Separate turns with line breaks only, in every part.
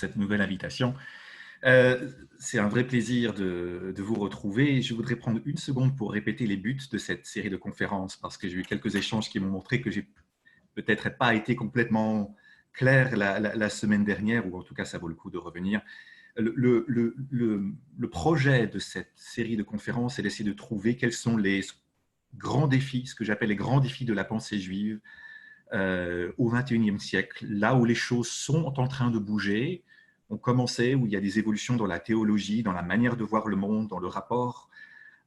cette nouvelle invitation. C'est un vrai plaisir de vous retrouver. Je voudrais prendre une seconde pour répéter les buts de cette série de conférences parce que j'ai eu quelques échanges qui m'ont montré que j'ai peut-être pas été complètement clair la semaine dernière, ou en tout cas ça vaut le coup de revenir. Le projet de cette série de conférences est d'essayer de trouver quels sont les grands défis, ce que j'appelle les grands défis de la pensée juive au XXIe siècle, là où les choses sont en train de bouger, ont commencé, où il y a des évolutions dans la théologie, dans la manière de voir le monde, dans le rapport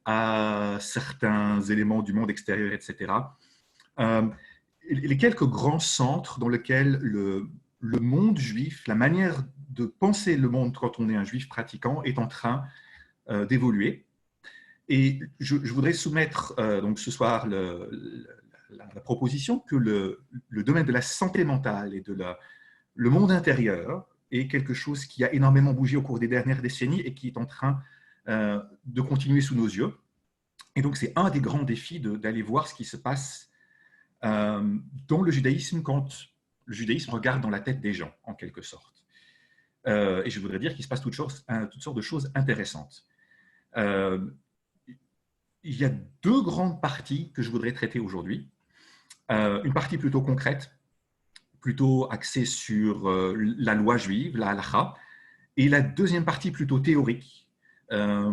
à certains éléments du monde extérieur, etc. Les quelques grands centres dans lesquels le monde juif, la manière de penser le monde quand on est un juif pratiquant est en train d'évoluer. Et je voudrais soumettre donc ce soir la proposition que le domaine de la santé mentale et de le monde intérieur est quelque chose qui a énormément bougé au cours des dernières décennies et qui est en train de continuer sous nos yeux. Et donc c'est un des grands défis d'aller voir ce qui se passe dans le judaïsme quand le judaïsme regarde dans la tête des gens, en quelque sorte. Et je voudrais dire qu'il se passe toutes sortes de choses intéressantes. Il y a deux grandes parties que je voudrais traiter aujourd'hui. Une partie plutôt concrète, plutôt axée sur la loi juive, la halacha, et la deuxième partie plutôt théorique,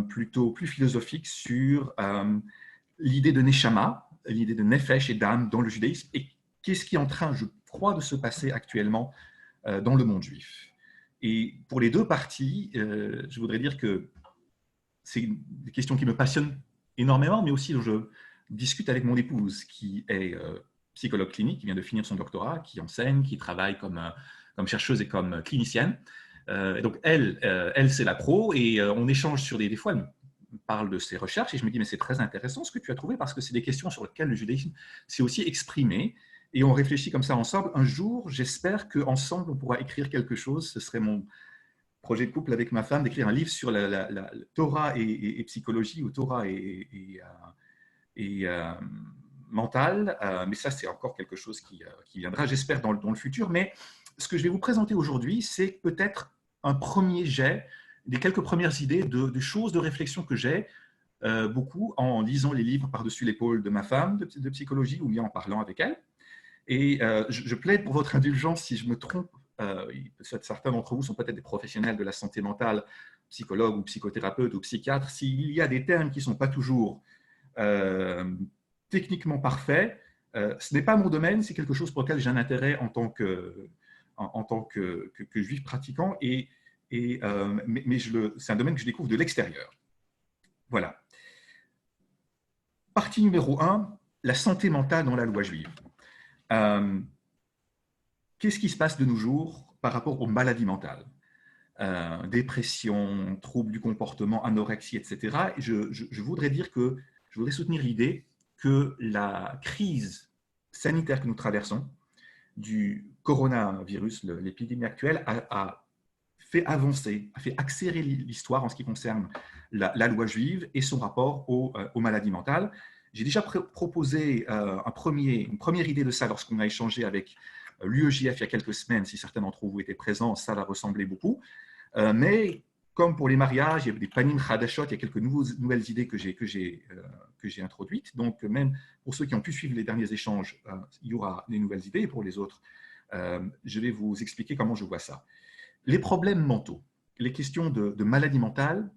plutôt plus philosophique sur l'idée de neshama, l'idée de nefesh et d'âme dans le judaïsme, et qu'est-ce qui est en train, je crois, de se passer actuellement dans le monde juif. Et pour les deux parties, je voudrais dire que c'est des questions qui me passionnent énormément, mais aussi dont je discute avec mon épouse, qui est psychologue clinique, qui vient de finir son doctorat, qui enseigne, qui travaille comme chercheuse et comme clinicienne. Et donc, elle c'est la pro, et on échange sur des fois, elle me parle de ses recherches, et je me dis, mais c'est très intéressant ce que tu as trouvé, parce que c'est des questions sur lesquelles le judaïsme s'est aussi exprimé, et on réfléchit comme ça ensemble. Un jour, j'espère qu'ensemble, on pourra écrire quelque chose. Ce serait mon projet de couple avec ma femme, d'écrire un livre sur la Torah et psychologie, ou Torah et mental, mais ça c'est encore quelque chose qui viendra, j'espère, dans le futur. Mais ce que je vais vous présenter aujourd'hui, c'est peut-être un premier jet, des quelques premières idées de choses, de réflexions que j'ai beaucoup en lisant les livres par-dessus l'épaule de ma femme de psychologie, ou bien en parlant avec elle. Et je plaide pour votre indulgence si je me trompe. Certains d'entre vous sont peut-être des professionnels de la santé mentale, psychologues ou psychothérapeutes ou psychiatres. S'il y a des termes qui ne sont pas toujours techniquement parfaits, ce n'est pas mon domaine, c'est quelque chose pour lequel j'ai un intérêt en tant que juif pratiquant, mais c'est un domaine que je découvre de l'extérieur. Voilà. Partie numéro 1, la santé mentale dans la loi juive. Qu'est-ce qui se passe de nos jours par rapport aux maladies mentales, dépression, troubles du comportement, anorexie, etc. Et je voudrais soutenir l'idée que la crise sanitaire que nous traversons, du coronavirus, l'épidémie actuelle, a fait avancer, a fait accélérer l'histoire en ce qui concerne la loi juive et son rapport aux maladies mentales. J'ai déjà proposé une première idée de ça lorsqu'on a échangé avec l'UEJF il y a quelques semaines. Si certains d'entre vous étaient présents, ça va ressembler beaucoup. Mais comme pour les mariages, il y a des panim chadashot, il y a quelques nouvelles idées que j'ai introduites. Donc, même pour ceux qui ont pu suivre les derniers échanges, il y aura des nouvelles idées. Et pour les autres, je vais vous expliquer comment je vois ça. Les problèmes mentaux, les questions de maladie mentale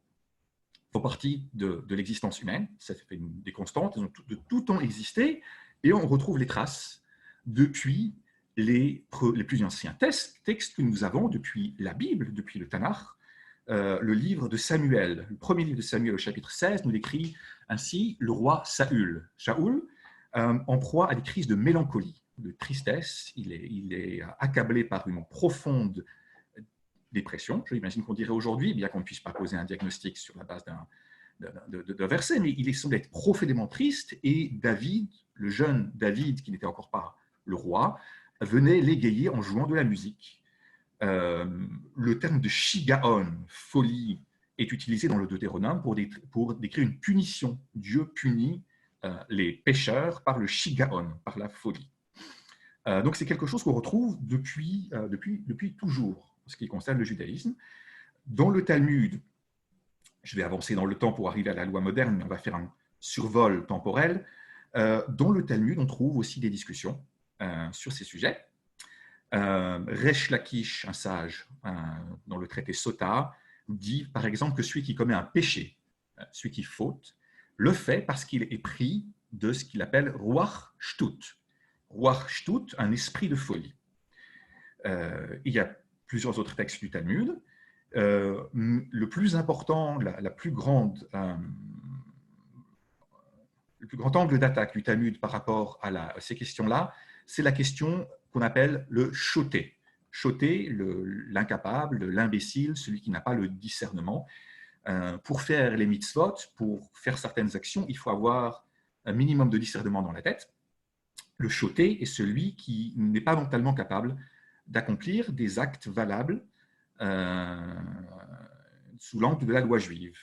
font partie de l'existence humaine. Ça fait des constantes, elles ont de tout temps existé, et on retrouve les traces depuis les plus anciens textes que nous avons, depuis la Bible, depuis le Tanakh. Le livre de Samuel, le premier livre de Samuel au chapitre 16, nous décrit ainsi le roi Saül, en proie à des crises de mélancolie, de tristesse. Il est accablé par une profonde dépression. J'imagine qu'on dirait aujourd'hui, bien qu'on ne puisse pas poser un diagnostic sur la base d'un verset, mais il semble être profondément triste, et David, le jeune David, qui n'était encore pas le roi, venait l'égayer en jouant de la musique. Le terme de shigaon, folie, est utilisé dans le Deutéronome pour décrire une punition. Dieu punit les pécheurs par le shigaon, par la folie. Donc c'est quelque chose qu'on retrouve depuis toujours. en ce qui concerne le judaïsme. Dans le Talmud, je vais avancer dans le temps pour arriver à la loi moderne, mais on va faire un survol temporel. Dans le Talmud, on trouve aussi des discussions sur ces sujets. Resh Lakish, un sage, dans le traité Sota, dit par exemple que celui qui commet un péché, celui qui faute, le fait parce qu'il est pris de ce qu'il appelle Ruach Shtut. Ruach Shtut, un esprit de folie. Il y a plusieurs autres textes du Talmud. Le plus important, le plus grand angle d'attaque du Talmud par rapport à ces questions-là, c'est la question qu'on appelle le choté. Choté, l'incapable, l'imbécile, celui qui n'a pas le discernement. Pour faire les mitzvot, pour faire certaines actions, il faut avoir un minimum de discernement dans la tête. Le choté est celui qui n'est pas mentalement capable d'accomplir des actes valables sous l'angle de la loi juive.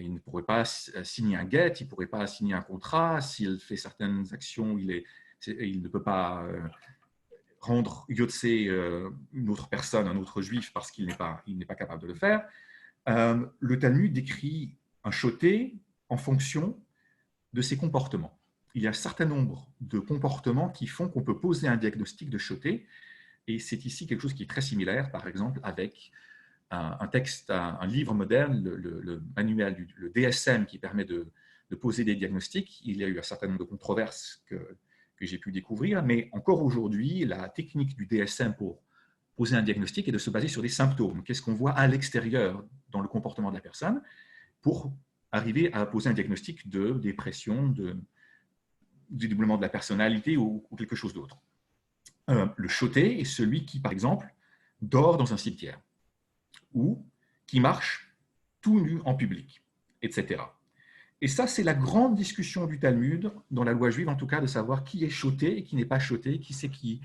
Il ne pourrait pas signer un guet, il ne pourrait pas signer un contrat. S'il fait certaines actions, il ne peut pas rendre yotse une autre personne, un autre juif, parce qu'il n'est pas capable de le faire. Le Talmud décrit un choté en fonction de ses comportements. Il y a un certain nombre de comportements qui font qu'on peut poser un diagnostic de choté, et c'est ici quelque chose qui est très similaire, par exemple, avec un texte, un livre moderne, le manuel, le DSM, qui permet de poser des diagnostics. Il y a eu un certain nombre de controverses que j'ai pu découvrir, mais encore aujourd'hui, la technique du DSM pour poser un diagnostic est de se baser sur des symptômes. Qu'est-ce qu'on voit à l'extérieur dans le comportement de la personne pour arriver à poser un diagnostic de dépression, du dédoublement de la personnalité ou quelque chose d'autre. Le choté est celui qui, par exemple, dort dans un cimetière ou qui marche tout nu en public, etc. Et ça, c'est la grande discussion du Talmud, dans la loi juive en tout cas, de savoir qui est choté et qui n'est pas choté, qui c'est qui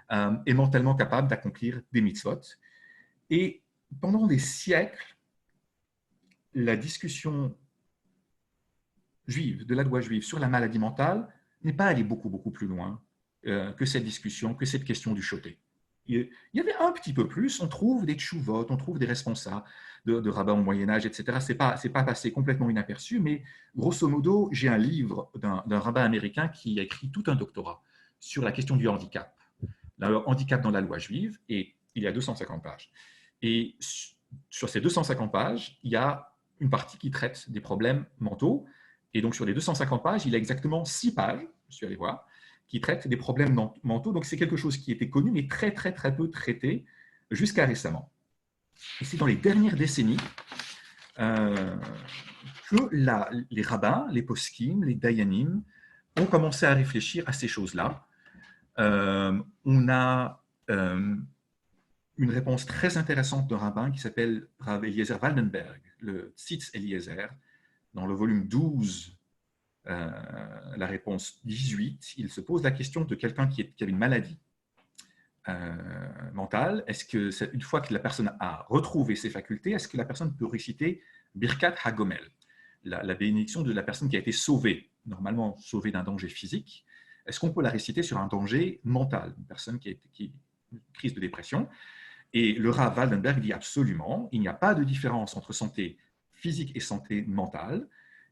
est mentalement capable d'accomplir des mitzvot. Et pendant des siècles, la discussion juive, de la loi juive sur la maladie mentale n'est pas allée beaucoup, beaucoup plus loin que cette discussion, que cette question du choté. Il y avait un petit peu plus, on trouve des tchouvot, on trouve des responsables de rabbins au Moyen-Âge, etc. Ce n'est pas passé complètement inaperçu, mais grosso modo, j'ai un livre d'un rabbin américain qui a écrit tout un doctorat sur la question du handicap. Le handicap dans la loi juive, et il y a 250 pages. Et sur ces 250 pages, il y a une partie qui traite des problèmes mentaux, et donc sur les 250 pages, il y a exactement 6 pages, je suis allé voir, qui traitent des problèmes mentaux. Donc c'est quelque chose qui était connu, mais très, très, très peu traité jusqu'à récemment. Et c'est dans les dernières décennies que les rabbins, les poskim, les dayanim ont commencé à réfléchir à ces choses-là. On a une réponse très intéressante d'un rabbin qui s'appelle Rav Eliezer Waldenberg, le Tzitz Eliezer, dans le volume 12, la réponse 18, il se pose la question de quelqu'un qui avait une maladie mentale. Est-ce que, une fois que la personne a retrouvé ses facultés, est-ce que la personne peut réciter Birkat HaGomel, la bénédiction de la personne qui a été sauvée, normalement sauvée d'un danger physique? Est-ce qu'on peut la réciter sur un danger mental, une personne qui a une crise de dépression? Et le Rav Waldenberg dit absolument, il n'y a pas de différence entre santé physique et santé mentale.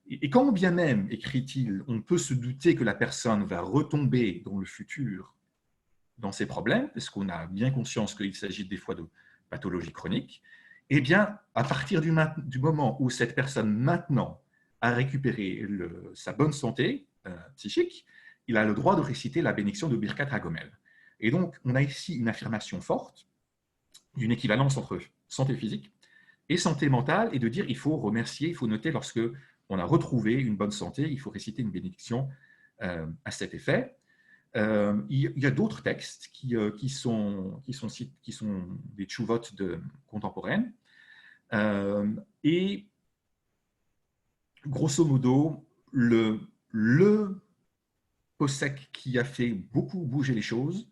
Et quand bien même, écrit-il, on peut se douter que la personne va retomber dans le futur dans ses problèmes, parce qu'on a bien conscience qu'il s'agit des fois de pathologies chroniques, eh bien, à partir du moment où cette personne maintenant a récupéré sa bonne santé psychique, il a le droit de réciter la bénédiction de Birkat HaGomel. Et donc, on a ici une affirmation forte d'une équivalence entre santé physique et santé mentale, et de dire il faut remercier, il faut noter lorsque on a retrouvé une bonne santé, il faut réciter une bénédiction à cet effet. Il y a d'autres textes qui sont des tchouvot contemporaines. Et grosso modo, le posek qui a fait beaucoup bouger les choses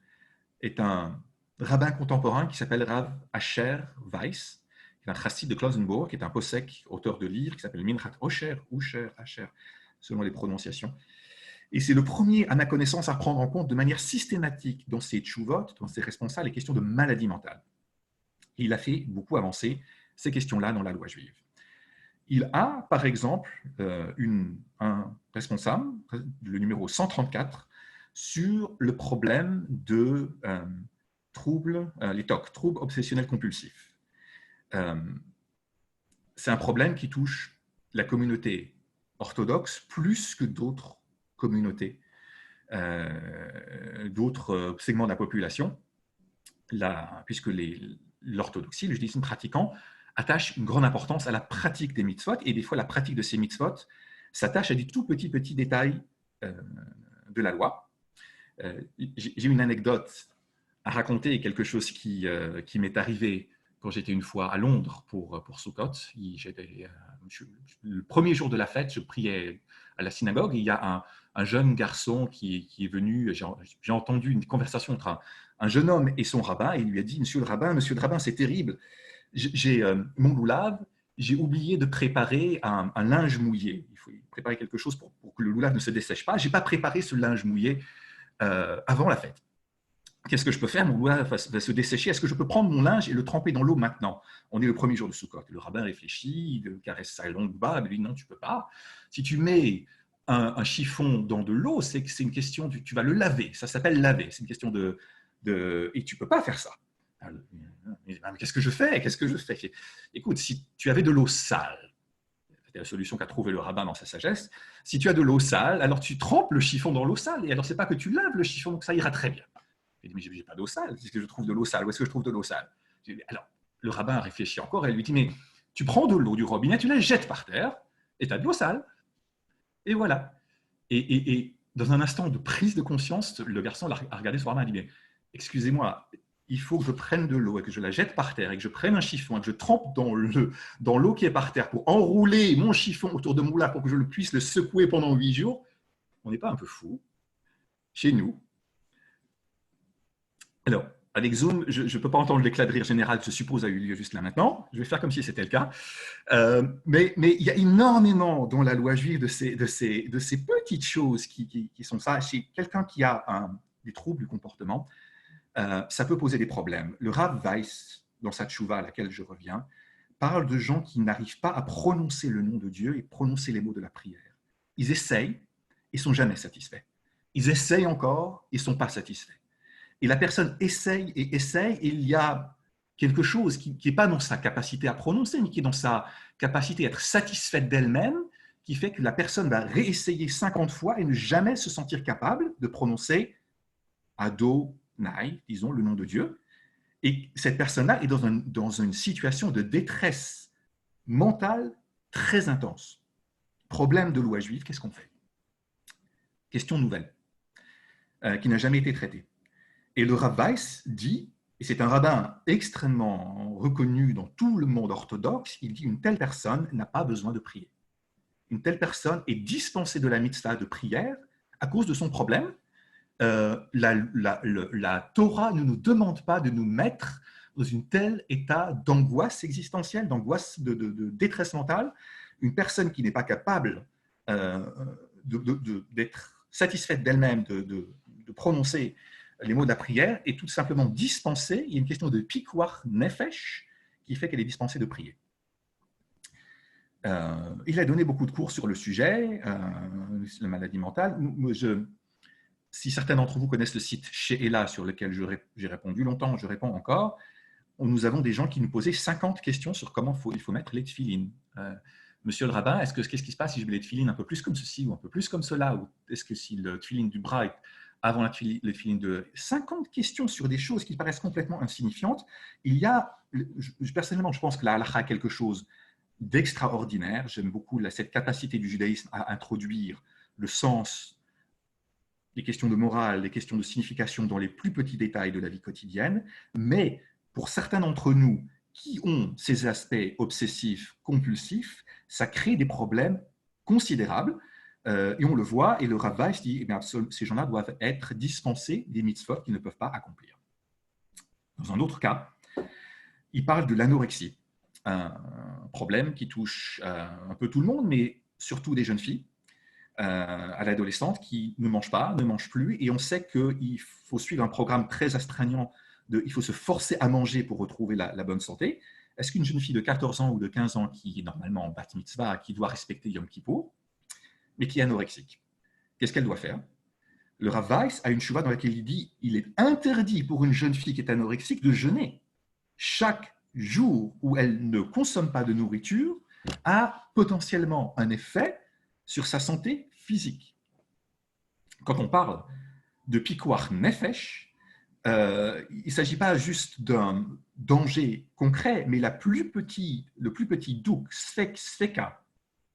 est un rabbin contemporain qui s'appelle Rav Asher Weiss, qui est un chassid de Klausenburg, qui est un posek, auteur de livres, qui s'appelle Minchat Osher, Asher, selon les prononciations. Et c'est le premier, à ma connaissance, à prendre en compte de manière systématique dans ses tchouvot, dans ses responsables, les questions de maladie mentale. Et il a fait beaucoup avancer ces questions-là dans la loi juive. Il a, par exemple, un responsable, le numéro 134, sur le problème de troubles, les TOC, troubles obsessionnels compulsifs. C'est un problème qui touche la communauté orthodoxe plus que d'autres communautés, d'autres segments de la population, puisque l'orthodoxie, le judaïsme pratiquant, attache une grande importance à la pratique des mitzvot, et des fois la pratique de ces mitzvot s'attache à des tout petits détails de la loi. J'ai une anecdote à raconter, quelque chose qui m'est arrivé quand j'étais une fois à Londres pour Sukkot. Le premier jour de la fête, je priais à la synagogue, et il y a un jeune garçon qui est venu. J'ai entendu une conversation entre un jeune homme et son rabbin, et il lui a dit: Monsieur le rabbin, c'est terrible. J'ai mon loulav, j'ai oublié de préparer un linge mouillé. Il faut préparer quelque chose pour que le loulav ne se dessèche pas. Je n'ai pas préparé ce linge mouillé avant la fête. Qu'est-ce que je peux faire? Mon loulav va se dessécher. Est-ce que je peux prendre mon linge et le tremper dans l'eau maintenant? On est le premier jour de Sukkot. Le rabbin réfléchit, il caresse sa longue barbe, il dit: non, tu ne peux pas. Si tu mets un chiffon dans de l'eau, c'est une question, tu vas le laver. Ça s'appelle laver. C'est une question et tu ne peux pas faire ça. Mais qu'est-ce que je fais? Écoute, si tu avais de l'eau sale, c'était la solution qu'a trouvé le rabbin dans sa sagesse. Si tu as de l'eau sale, alors tu trempes le chiffon dans l'eau sale. Et alors, c'est pas que tu laves le chiffon, donc ça ira très bien. Il dit: mais j'ai pas d'eau sale. Est-ce que je trouve de l'eau sale? Où est-ce que je trouve de l'eau sale? Alors, le rabbin réfléchit encore et lui dit: mais tu prends de l'eau du robinet, tu la jettes par terre, et tu as de l'eau sale. Et voilà. Et dans un instant de prise de conscience, le garçon a regardé son rabbin et dit: mais excusez-moi, il faut que je prenne de l'eau et que je la jette par terre et que je prenne un chiffon et que je trempe dans l'eau qui est par terre pour enrouler mon chiffon autour de mon moulin pour que je puisse le secouer pendant 8 jours. On n'est pas un peu fou? Chez nous. Alors, avec Zoom, je ne peux pas entendre l'éclat de rire général, je suppose, a eu lieu juste là maintenant. Je vais faire comme si c'était le cas. Mais il y a énormément dans la loi juive de ces petites choses qui sont ça. Chez quelqu'un qui a des troubles du comportement, ça peut poser des problèmes. Le Rav Weiss, dans sa tchouva à laquelle je reviens, parle de gens qui n'arrivent pas à prononcer le nom de Dieu et prononcer les mots de la prière. Ils essayent et ne sont jamais satisfaits. Ils essayent encore et ne sont pas satisfaits. Et la personne essaye, et il y a quelque chose qui n'est pas dans sa capacité à prononcer, mais qui est dans sa capacité à être satisfaite d'elle-même, qui fait que la personne va réessayer 50 fois et ne jamais se sentir capable de prononcer Adonai, disons, le nom de Dieu. Et cette personne-là est dans une situation de détresse mentale très intense. Problème de loi juive, qu'est-ce qu'on fait? Question nouvelle, qui n'a jamais été traitée. Et le Rav Weiss dit, et c'est un rabbin extrêmement reconnu dans tout le monde orthodoxe, il dit: une telle personne n'a pas besoin de prier. Une telle personne est dispensée de la mitzvah de prière à cause de son problème. La Torah ne nous demande pas de nous mettre dans un tel état d'angoisse existentielle, d'angoisse de détresse mentale. Une personne qui n'est pas capable d'être satisfaite d'elle-même, de prononcer les mots de la prière, est tout simplement dispensée. Il y a une question de pikuach nefesh qui fait qu'elle est dispensée de prier. Il a donné beaucoup de cours sur le sujet, la maladie mentale. Si certains d'entre vous connaissent le site She'ela, sur lequel j'ai répondu longtemps, je réponds encore, nous avons des gens qui nous posaient 50 questions sur comment il faut mettre les tefilines. Monsieur le rabbin, qu'est-ce qui se passe si je mets les tefilines un peu plus comme ceci ou un peu plus comme cela? Ou est-ce que si le tefilin du bras est avant les tefilines de... 50 questions sur des choses qui paraissent complètement insignifiantes. Personnellement, je pense que la halakha a quelque chose d'extraordinaire. J'aime beaucoup cette capacité du judaïsme à introduire le sens, les questions de morale, les questions de signification dans les plus petits détails de la vie quotidienne. Mais pour certains d'entre nous qui ont ces aspects obsessifs, compulsifs, ça crée des problèmes considérables. Et on le voit, et le Rav Weiss dit: ces gens-là doivent être dispensés des mitzvot qu'ils ne peuvent pas accomplir. Dans un autre cas, il parle de l'anorexie, un problème qui touche un peu tout le monde, mais surtout des jeunes filles à l'adolescente qui ne mangent pas, ne mangent plus, et on sait qu'il faut suivre un programme très astreignant il faut se forcer à manger pour retrouver la bonne santé. Est-ce qu'une jeune fille de 14 ans ou de 15 ans qui est normalement en bat mitzvah, qui doit respecter Yom Kippour, mais qui est anorexique, qu'est-ce qu'elle doit faire? Le Rav Weiss a une chouva dans laquelle il dit il est interdit pour une jeune fille qui est anorexique de jeûner. Chaque jour où elle ne consomme pas de nourriture a potentiellement un effet sur sa santé physique. Quand on parle de pikuach nefesh, il ne s'agit pas juste d'un danger concret, mais le plus petit doute, sveka,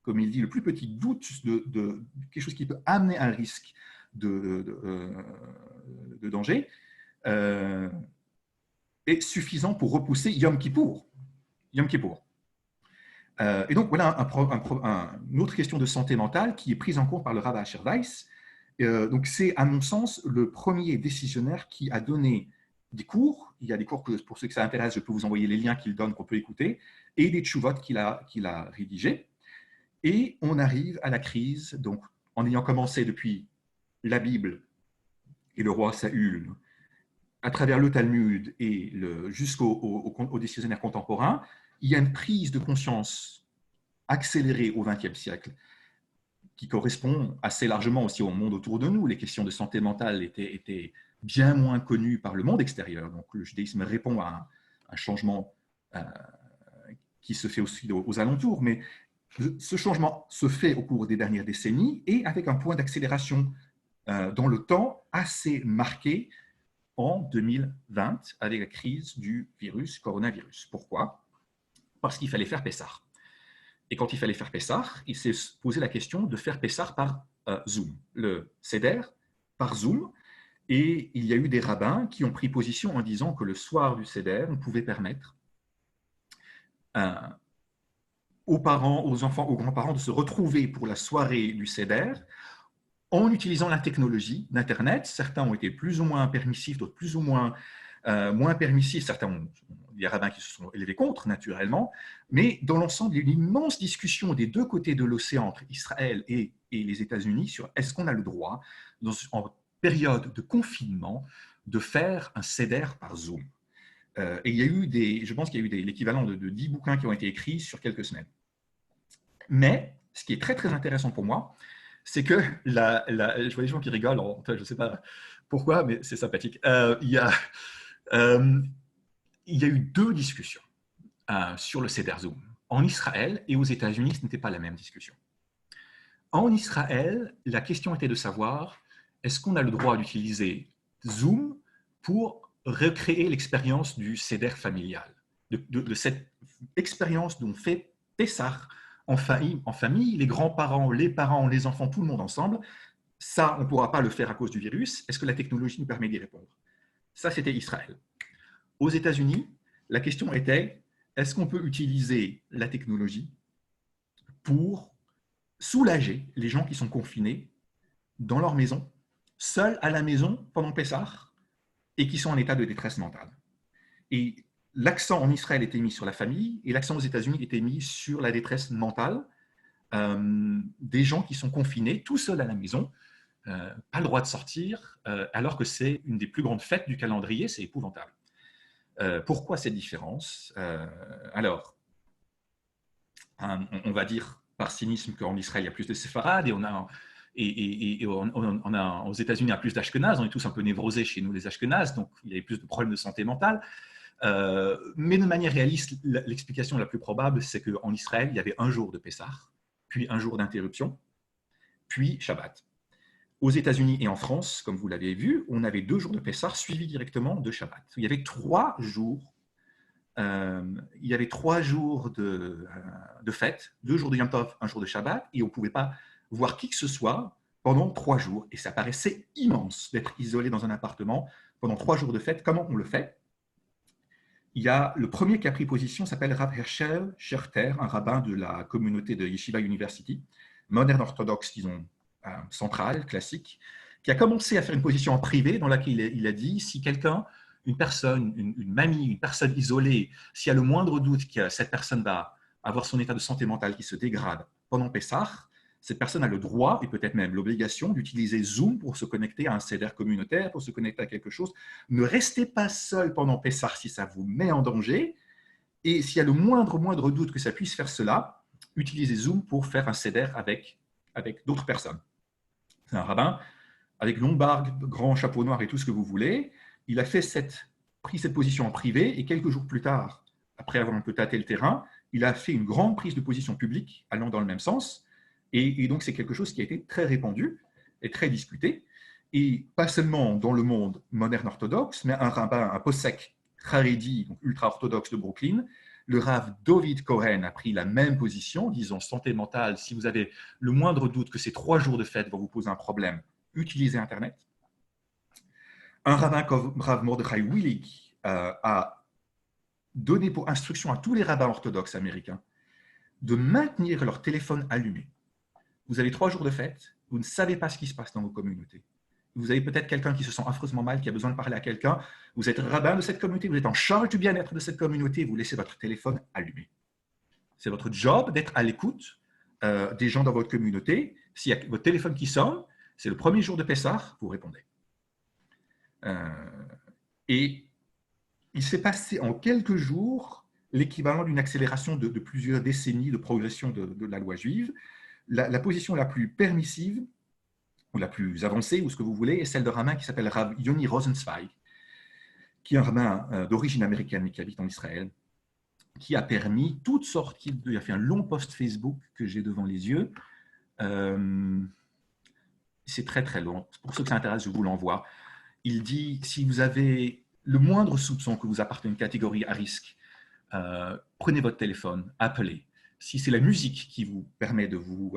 comme il dit, le plus petit doute de quelque chose qui peut amener un risque de danger, est suffisant pour repousser Yom Kippour. Yom Kippour. Et donc, voilà une autre question de santé mentale qui est prise en compte par le Rav Asher Weiss. Donc, c'est, à mon sens, le premier décisionnaire qui a donné des cours. Il y a des cours, pour ceux que ça intéresse, je peux vous envoyer les liens qu'il donne, qu'on peut écouter, et des tshuvot qu'il a rédigés. Et on arrive à la crise, donc, en ayant commencé depuis la Bible et le roi Saül, à travers le Talmud et jusqu'aux décisionnaires contemporains, il y a une prise de conscience accélérée au XXe siècle qui correspond assez largement aussi au monde autour de nous. Les questions de santé mentale étaient bien moins connues par le monde extérieur. Donc le judaïsme répond à un changement qui se fait aussi aux alentours, mais ce changement se fait au cours des dernières décennies et avec un point d'accélération dans le temps assez marqué en 2020 avec la crise du coronavirus. Pourquoi? Parce qu'il fallait faire Pessah. Et quand il fallait faire Pessah, il s'est posé la question de faire Pessah par Zoom, le Seder par Zoom. Et il y a eu des rabbins qui ont pris position en disant que le soir du Seder, on pouvait permettre aux parents, aux enfants, aux grands-parents de se retrouver pour la soirée du Seder en utilisant la technologie d'Internet. Certains ont été plus ou moins permissifs, d'autres plus ou moins permissifs. Certains ont des rabbins qui se sont élevés contre, naturellement. Mais dans l'ensemble, il y a une immense discussion des deux côtés de l'océan, entre Israël et les États-Unis, sur est-ce qu'on a le droit, en période de confinement, de faire un Seder par Zoom. Et il y a eu je pense qu'il y a eu l'équivalent de 10 bouquins qui ont été écrits sur quelques semaines. Mais ce qui est très, très intéressant pour moi, c'est que je vois des gens qui rigolent, enfin, je ne sais pas pourquoi, mais c'est sympathique. Il y a eu deux discussions sur le Seder Zoom. En Israël et aux États-Unis, ce n'était pas la même discussion. En Israël, la question était de savoir est-ce qu'on a le droit d'utiliser Zoom pour recréer l'expérience du Seder familial, de cette expérience dont on fait Pessah en famille, les grands-parents, les parents, les enfants, tout le monde ensemble. Ça, on ne pourra pas le faire à cause du virus. Est-ce que la technologie nous permet d'y répondre? Ça, c'était Israël. Aux États-Unis, la question était, est-ce qu'on peut utiliser la technologie pour soulager les gens qui sont confinés dans leur maison, seuls à la maison pendant Pessah, et qui sont en état de détresse mentale? Et l'accent en Israël était mis sur la famille, et l'accent aux États-Unis était mis sur la détresse mentale des gens qui sont confinés, tout seuls à la maison, pas le droit de sortir, alors que c'est une des plus grandes fêtes du calendrier, c'est épouvantable. Pourquoi cette différence? Alors, on va dire par cynisme qu'en Israël, il y a plus de séfarades, et on a aux États-Unis, il y a plus d'Ashkenazes, on est tous un peu névrosés chez nous, les Ashkenazes, donc il y a plus de problèmes de santé mentale. Mais de manière réaliste, l'explication la plus probable, c'est qu'en Israël, il y avait un jour de Pessah, puis un jour d'interruption, puis Shabbat. Aux États-Unis et en France, comme vous l'avez vu, on avait 2 jours de Pessah suivis directement de Shabbat. Il y avait 3 jours, de fête, 2 jours de Yom Tov, 1 jour de Shabbat, et on ne pouvait pas voir qui que ce soit pendant 3 jours. Et ça paraissait immense d'être isolé dans un appartement pendant 3 jours de fête. Comment on le fait? Il y a le premier qui a pris position, s'appelle Rav Hershel Scherter, un rabbin de la communauté de Yeshiva University, moderne orthodoxe, disons, centrale, classique, qui a commencé à faire une position en privé dans laquelle il a dit si quelqu'un, une personne, une mamie, une personne isolée, s'il y a le moindre doute que cette personne va avoir son état de santé mentale qui se dégrade pendant Pessah, cette personne a le droit et peut-être même l'obligation d'utiliser Zoom pour se connecter à un CEDER communautaire, pour se connecter à quelque chose. Ne restez pas seul pendant Pessah si ça vous met en danger. Et s'il y a le moindre doute que ça puisse faire cela, utilisez Zoom pour faire un CEDER avec d'autres personnes. C'est un rabbin avec longue barbe, grand chapeau noir et tout ce que vous voulez. Il a pris cette position en privé et quelques jours plus tard, après avoir un peu tâté le terrain, il a fait une grande prise de position publique allant dans le même sens. Et donc, c'est quelque chose qui a été très répandu et très discuté. Et pas seulement dans le monde moderne orthodoxe, mais un rabbin, un posek Haredi, donc ultra-orthodoxe de Brooklyn, le Rav David Cohen a pris la même position, disant santé mentale, si vous avez le moindre doute que ces 3 jours de fête vont vous poser un problème, utilisez Internet. Un rabbin comme Rav Mordechai Willig a donné pour instruction à tous les rabbins orthodoxes américains de maintenir leur téléphone allumé. Vous avez 3 jours de fête, vous ne savez pas ce qui se passe dans vos communautés. Vous avez peut-être quelqu'un qui se sent affreusement mal, qui a besoin de parler à quelqu'un. Vous êtes rabbin de cette communauté, vous êtes en charge du bien-être de cette communauté, vous laissez votre téléphone allumé. C'est votre job d'être à l'écoute des gens dans votre communauté. S'il y a votre téléphone qui sonne, c'est le premier jour de Pessah, vous répondez. Et il s'est passé en quelques jours l'équivalent d'une accélération de plusieurs décennies de progression de la loi juive. La position la plus permissive, ou la plus avancée, ou ce que vous voulez, est celle de rabbin qui s'appelle Rav Yoni Rosenzweig, qui est un rabbin d'origine américaine, mais qui habite en Israël, qui a permis toutes sortes, il a fait un long post Facebook que j'ai devant les yeux. C'est très très long. Pour ceux que ça intéresse, je vous l'envoie. Il dit, si vous avez le moindre soupçon que vous appartenez à une catégorie à risque, prenez votre téléphone, appelez. Si c'est la musique qui vous permet de vous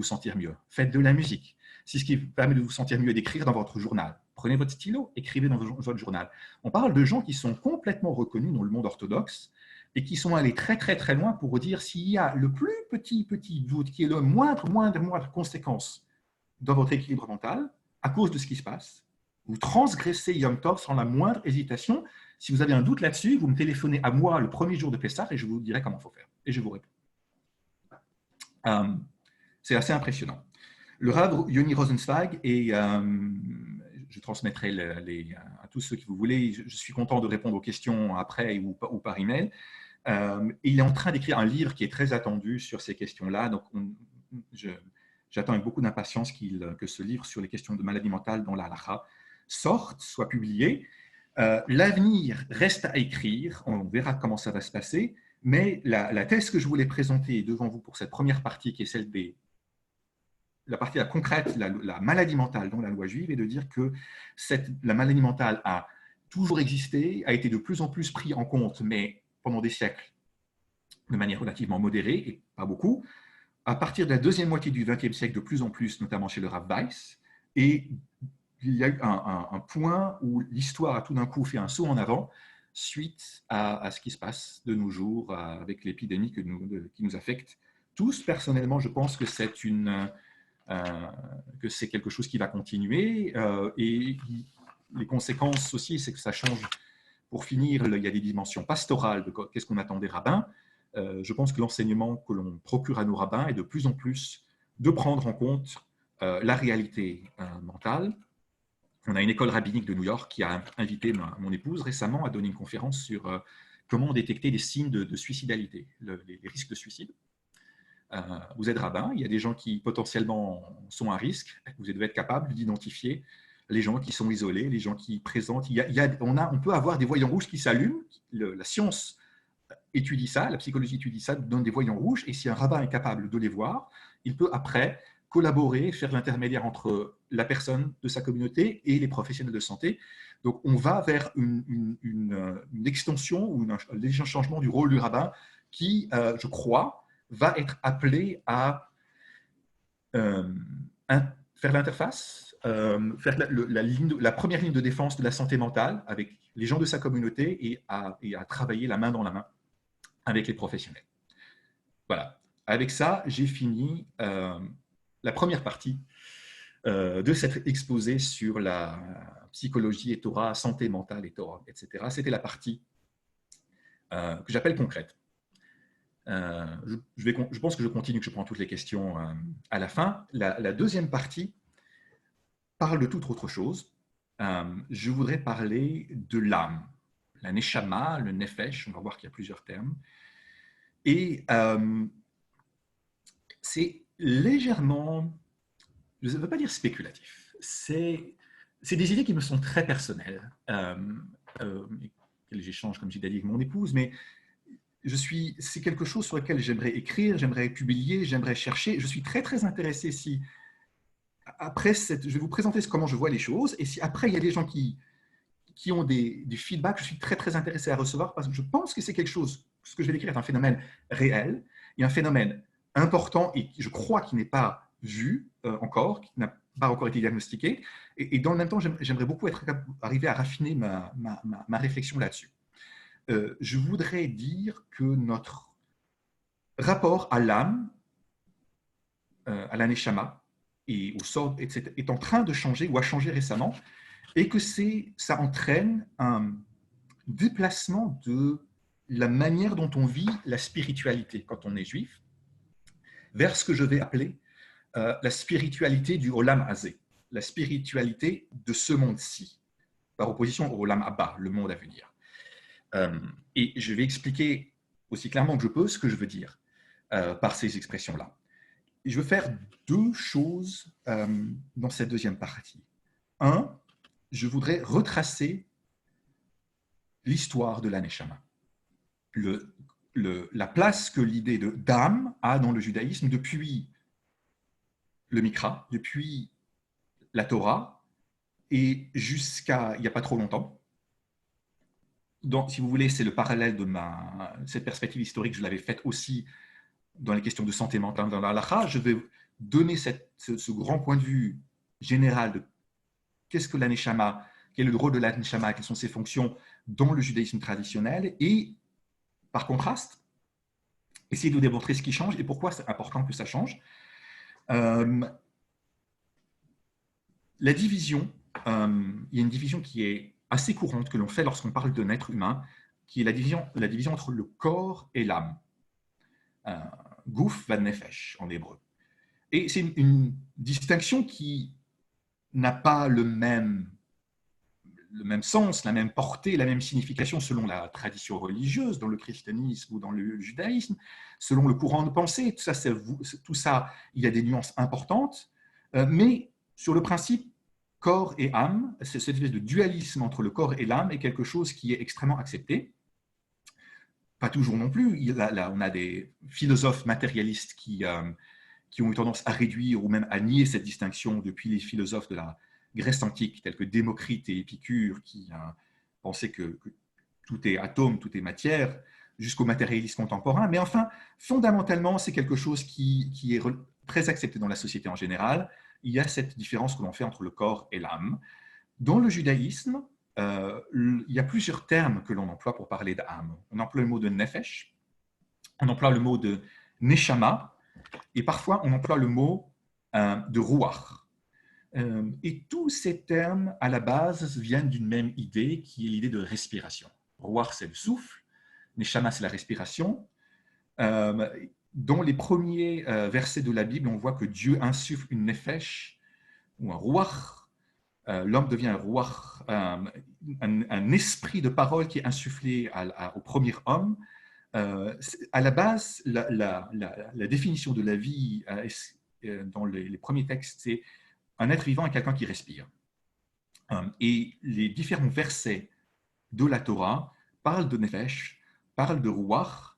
sentir mieux, faites de la musique. Si ce qui vous permet de vous sentir mieux est d'écrire dans votre journal, prenez votre stylo, écrivez dans votre journal. On parle de gens qui sont complètement reconnus dans le monde orthodoxe et qui sont allés très très très loin pour dire s'il y a le plus petit doute, qui est le moindre conséquence dans votre équilibre mental, à cause de ce qui se passe, vous transgressez Yom Tov sans la moindre hésitation. Si vous avez un doute là-dessus, vous me téléphonez à moi le premier jour de Pessah et je vous dirai comment il faut faire. Et je vous réponds. C'est assez impressionnant. Le Rav Yoni Rosenzweig, et je transmettrai à tous ceux qui vous voulez, je suis content de répondre aux questions après ou par email. Il est en train d'écrire un livre qui est très attendu sur ces questions-là. Donc, j'attends avec beaucoup d'impatience que ce livre sur les questions de maladie mentale dans la halakha sorte, soit publié. L'avenir reste à écrire, on verra comment ça va se passer, mais la thèse que je voulais présenter devant vous pour cette première partie, qui est celle la partie concrète, la maladie mentale dans la loi juive, est de dire que la maladie mentale a toujours existé, a été de plus en plus pris en compte, mais pendant des siècles, de manière relativement modérée, et pas beaucoup. À partir de la deuxième moitié du XXe siècle, de plus en plus, notamment chez le Rav Weiss, et il y a eu un point où l'histoire a tout d'un coup fait un saut en avant suite à ce qui se passe de nos jours avec l'épidémie qui nous affecte tous. Personnellement, je pense que c'est quelque chose qui va continuer et les conséquences aussi, c'est que ça change. Pour finir, il y a des dimensions pastorales de qu'est-ce qu'on attend des rabbins. Je pense que l'enseignement que l'on procure à nos rabbins est de plus en plus de prendre en compte la réalité mentale. On a une école rabbinique de New York qui a invité mon épouse récemment à donner une conférence sur comment détecter les signes de suicidalité, les risques de suicide. Vous êtes rabbin, il y a des gens qui potentiellement sont à risque. Vous devez être capable d'identifier les gens qui sont isolés, les gens qui présentent. On peut avoir des voyants rouges qui s'allument. La science étudie ça, la psychologie étudie ça, donne des voyants rouges. Et si un rabbin est capable de les voir, il peut après collaborer, faire l'intermédiaire entre la personne de sa communauté et les professionnels de santé. Donc, on va vers une extension ou un léger changement du rôle du rabbin qui, je crois, va être appelé à faire l'interface, faire la première ligne de défense de la santé mentale avec les gens de sa communauté et à travailler la main dans la main avec les professionnels. Voilà. Avec ça, j'ai fini la première partie de cet exposé sur la psychologie et Torah, santé mentale et Torah, etc. C'était la partie que j'appelle concrète. Je pense que je continue, que je prends toutes les questions à la fin. La deuxième partie parle de toute autre chose. Je voudrais parler de l'âme, la neshama, le nefesh, on va voir qu'il y a plusieurs termes. Et c'est légèrement, je ne veux pas dire spéculatif, c'est des idées qui me sont très personnelles, que j'échange, comme j'ai dit, avec mon épouse, mais c'est quelque chose sur lequel j'aimerais écrire, j'aimerais publier, j'aimerais chercher. Je suis très, très intéressé si, je vais vous présenter comment je vois les choses, et si après, il y a des gens qui ont du feedback, je suis très, très intéressé à recevoir, parce que je pense que c'est quelque chose, ce que je vais décrire est un phénomène réel, et un phénomène important, et je crois qu'il n'est pas vu encore, qui n'a pas encore été diagnostiqué, et dans le même temps, j'aimerais beaucoup arriver à raffiner ma réflexion là-dessus. Je voudrais dire que notre rapport à l'âme, à la neshama et au sort, etc., est en train de changer ou a changé récemment, et que ça entraîne un déplacement de la manière dont on vit la spiritualité quand on est juif, vers ce que je vais appeler la spiritualité du Olam Hazé, la spiritualité de ce monde-ci, par opposition au Olam Abba, le monde à venir. Et je vais expliquer aussi clairement que je peux ce que je veux dire par ces expressions-là. Je veux faire deux choses dans cette deuxième partie. Un, je voudrais retracer l'histoire de la Neshama, la place que l'idée d'âme a dans le judaïsme depuis le Mikra, depuis la Torah, et jusqu'à il n'y a pas trop longtemps. Donc, si vous voulez, c'est le parallèle de cette perspective historique, je l'avais faite aussi dans les questions de santé mentale dans la halakha. Je vais donner ce grand point de vue général de qu'est-ce que la neshama, quel est le rôle de la neshama, quelles sont ses fonctions dans le judaïsme traditionnel, et par contraste, essayer de démontrer ce qui change et pourquoi c'est important que ça change. La division, il y a une division qui est assez courante que l'on fait lorsqu'on parle d'un être humain, qui est la division entre le corps et l'âme. Gouf va nefesh en hébreu. Et c'est une distinction qui n'a pas le même sens, la même portée, la même signification selon la tradition religieuse, dans le christianisme ou dans le judaïsme, selon le courant de pensée. Tout ça, il y a des nuances importantes, mais sur le principe, corps et âme, cette espèce de dualisme entre le corps et l'âme est quelque chose qui est extrêmement accepté. Pas toujours non plus. On a des philosophes matérialistes qui ont eu tendance à réduire ou même à nier cette distinction depuis les philosophes de la Grèce antique, tels que Démocrite et Épicure, qui pensaient que tout est atome, tout est matière, jusqu'au matérialisme contemporain. Mais enfin, fondamentalement, c'est quelque chose qui est très accepté dans la société en général. Il y a cette différence que l'on fait entre le corps et l'âme. Dans le judaïsme, il y a plusieurs termes que l'on emploie pour parler d'âme. On emploie le mot de nefesh, on emploie le mot de neshama, et parfois on emploie le mot de ruach. Et tous ces termes, à la base, viennent d'une même idée, qui est l'idée de respiration. Ruach, c'est le souffle, neshama, c'est la respiration. Dans les premiers versets de la Bible, on voit que Dieu insuffle une nefesh, ou un ruach. L'homme devient un ruach, un esprit de parole qui est insufflé au premier homme. À la base, la définition de la vie dans les premiers textes, c'est un être vivant est quelqu'un qui respire. Et les différents versets de la Torah parlent de nefesh, parlent de ruach